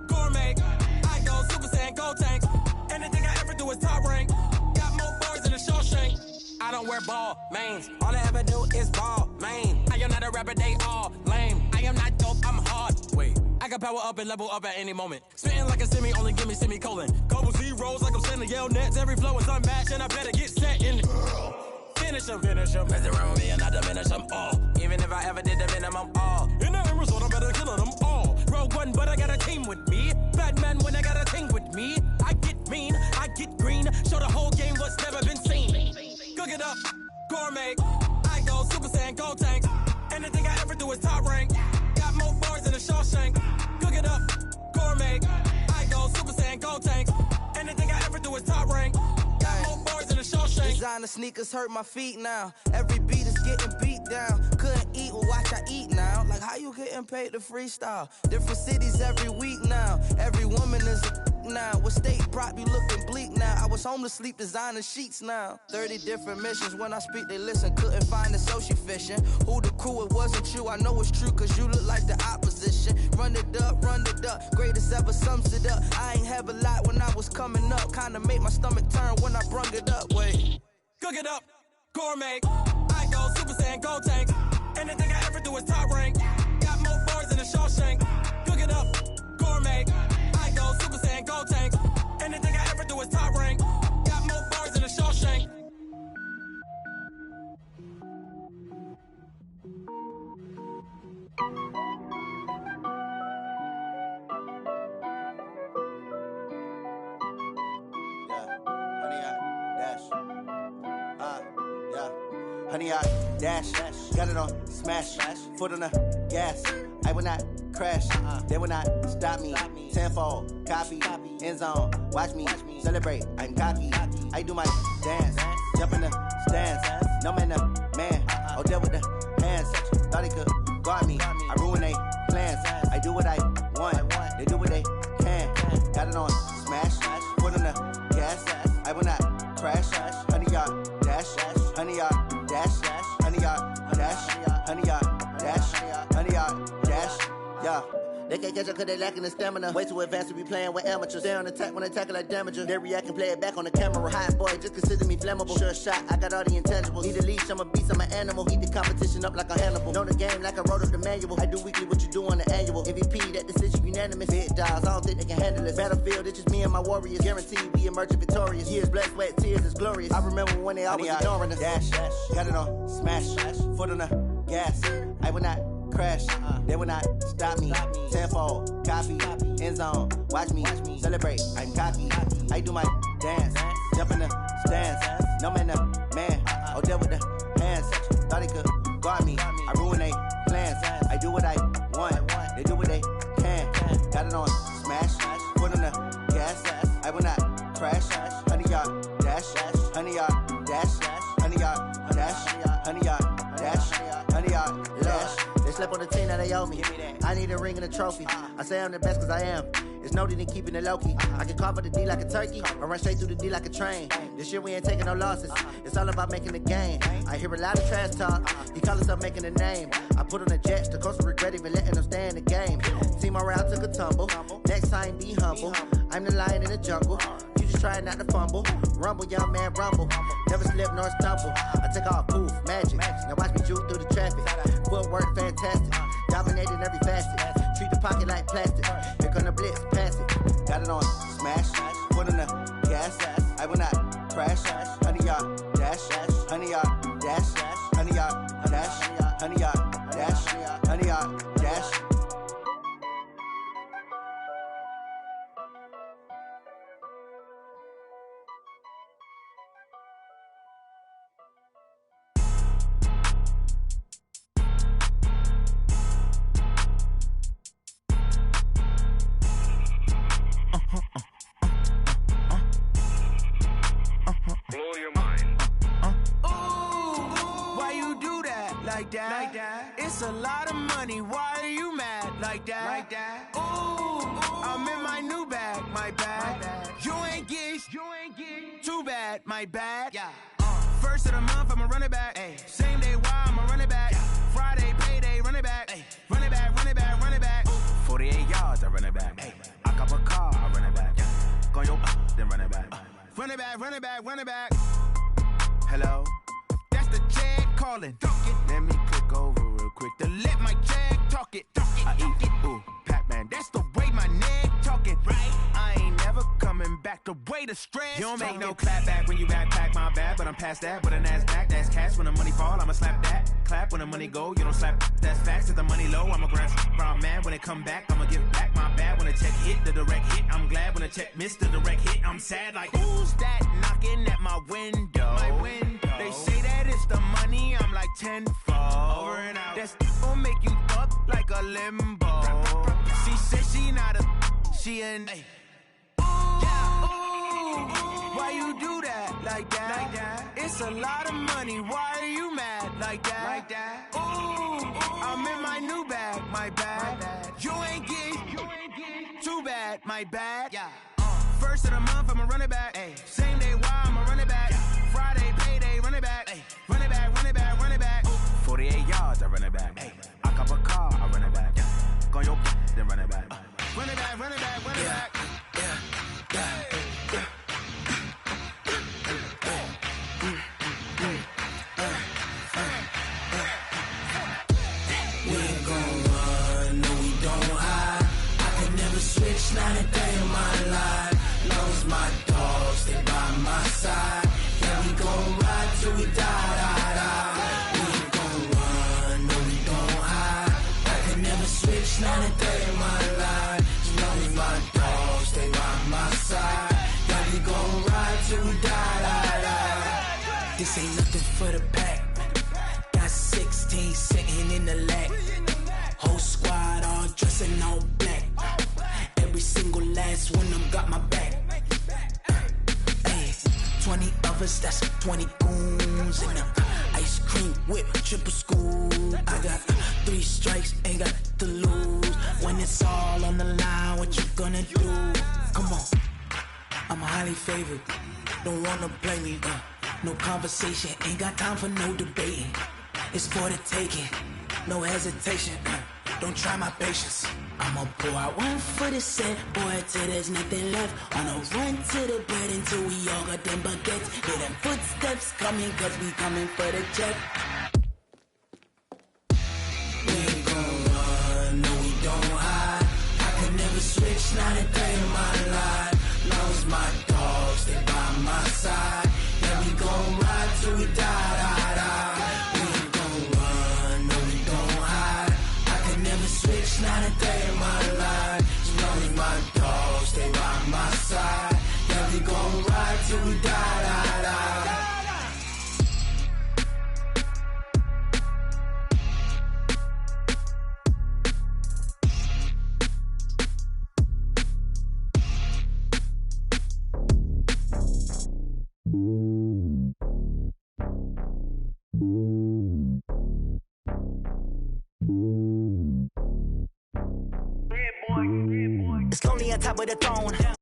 gourmet. I go Super Saiyan, gold tank. Anything I ever do is top rank. Got more boys than a Shawshank. I don't wear ball mains. All I ever do is ball main. I am not a rapper, they all lame. I am not dope, I'm hard. Wait, I can power up and level up at any moment. Spitting like a semi, only give me semicolon. Couple zeros like I'm sending yell nets. Every flow is unmatched and I better get set in. Finish them. Mess around with me and I diminish them all. Even if I ever did the minimum, all. In the end result, I'm better killing them all. Rogue One, but I got a team with me. Batman when I got a thing with me. I get mean, I get green. Show the whole game what's never been seen. Cook it up, gourmet. I go Super Saiyan, gold tank. Anything I ever do is top rank. Got more bars than a Shawshank. Cook it up, Designer sneakers hurt my feet now. Every beat is getting beat down. Couldn't eat, well watch I eat now. Like how you getting paid to freestyle? Different cities every week now. Every woman is a now. With state prop, you looking bleak now. I was home to sleep, designer sheets now. 30 different missions. When I speak, they listen. Couldn't find the social fishing. Who the crew, it wasn't you. I know it's true, cause you look like the opposition. Run it up, greatest ever sums it up. I ain't have a lot when I was coming up. Kinda made my stomach turn when I brung it up. Wait. Cook it up, gourmet. I go Super Saiyan, gold tank. Anything I ever do is top rank. Got more bars than a Shawshank. Cook it up, gourmet. I go Super Saiyan, gold tank. Anything I ever do is top rank. Got more bars than a Shawshank. Honey, I dash, got it on smash, foot on the gas. I will not crash, they will not stop me. Tenfold, copy, end zone, watch me celebrate. I'm cocky, I do my dance, jump in the stands. No man, man, oh deal with the hands. Thought he could guard me, I ruin they plans. I do what I want, they do what they can. Got it on smash, foot on the gas. I will not crash, honey, y'all dash, honey, y'all dash, honey, y'all dash, honey, y'all dash, honey, y'all dash, yeah. They can't catch up cause they lacking the stamina. Way too advanced to be playing with amateurs. They on attack when they tackle like damager. They react and play it back on the camera. Hot boy, just consider me flammable. Sure shot, I got all the intangibles. Need a leash, I'm a beast, I'm an animal. Eat the competition up like a Hannibal. Know the game like I wrote up the manual. I do weekly what you do on the annual. MVP, that decision unanimous. Big dogs, I don't think they can handle it. Battlefield, it's just me and my warriors. Guaranteed we emerge victorious. Years, blood, sweat, tears, is glorious. I remember when they always ignoring us. Dash, got it on smash, foot on the gas. I will not crash, they will not stop me. Tenfold, copy, end zone, watch me celebrate. I'm cocky, I do my dance, jump in the stands. No man, man, oh deal with the hands. Thought he could guard me, I ruin they plans. I do what I want, they do what they can. Got it on smash, foot on the gas. I will not crash, honey, y'all dash, honey, y'all dash, honey, y'all dash, honey, y'all dash, honey, y'all dash. They slept on the team that they owe me. I need a ring and a trophy. I say I'm the best cause I am. It's no need in keeping it low-key. I can carve up the D like a turkey or run straight through the D like a train. This year we ain't taking no losses. It's all about making the game. I hear a lot of trash talk. He call himself making a name. I put on the jets. The coach will regret even letting them stay in the game. Team morale took a tumble. Next time be humble. I'm the lion in the jungle. You just try not to fumble. Rumble, young man, rumble. Never slip nor stumble. I take off, poof, magic. Now watch me juke through the traffic. Footwork fantastic. Dominating every facet. Treat the pocket like plastic. Here come the blitz, pass it. Got it on smash. Foot on the gas. I will not crash. Honey, y'all dash. Honey, y'all dash. Honey, y'all dash. Honey, y'all dash. Honey, y'all dash. Blow your mind. Why you do that? Like that? It's a lot of money. Why are you mad? Like that? Ooh, I'm in my new bag. My bag. You ain't get. Too bad. My bad. Yeah. First of the month, I'ma run it back. Ay. Same day, why I'ma run it back. Friday, payday, run it back. Ay. Run it back, run it back, run it back. 48 yards, I run it back. Ay. I cop a car, I run it back. Go yo, then run it back. Run it back, run it back, run it back. Hello? That's the jag calling. Let me click over real quick to let my jag talk it. I eat it, ooh, Pac-Man. That's the way my neck talking. Right? I ain't never coming back the way the stress. You don't make no clap back when you backpack my bad, but I'm past that. With a NASDAQ, that's cash. When the money fall, I'ma slap that. Clap when the money go, you don't slap. That's facts. If the money low, I'ma grab brown man. When it come back, I'ma give back my bad. When the check hit, the direct hit. I'm glad when the check missed the direct hit. I'm sad like, who's that knocking at my window? My window. They say that it's the money, I'm like tenfold. Over and out. That's gon' make you fuck like a limbo. She said she not a, she an. Ooh, why you do that like that? It's a lot of money, why are you mad like that? Ooh, I'm in my new bag, my bad. You ain't get too bad, my bad. First of the month, I'ma run it back. Same day, why I'ma run it back. Friday, payday, run it back. Run it back, run it back, run it back. 48 yards, I run it back. I cop a car, I run it back. Go your then run it back. Run it back, run it back, run it back. We ain't gon' run, no we don't hide. I can never switch, not a day in my life. Long as my dogs stay by my side. Yeah, we gon' ride till we die. We ain't gon' run, no we don't hide. I can never switch, not a day in my life. As long as my dogs stay by my side. Yeah, we gon' ride till we die. This ain't nothing for the pack. Got 16 sitting in the lap. Whole squad all dressing all black. Every single last one of them got my back. Hey, 20 of us, that's 20 goons in the ice cream whip, triple scoop. I got 3 strikes, ain't got to lose. When it's all on the line, what you gonna do? Come on, I'm highly favored. Don't wanna play me, no conversation, ain't got time for no debating. It's for the taking, no hesitation. Don't try my patience. I'ma pour out one for the set, boy, till there's nothing left. On a run to the bread until we all got them baguettes. Hear them footsteps coming, cause we coming for the check. We ain't gon' run, no we don't hide. I can never switch, not a day in my life. Long as my dogs stay by my side. Yeah, we gon' ride till we die. Switch, not a day in my life. As long as my dogs stay by my side. Yeah, we gon' ride till we die. It's lonely on top of the throne.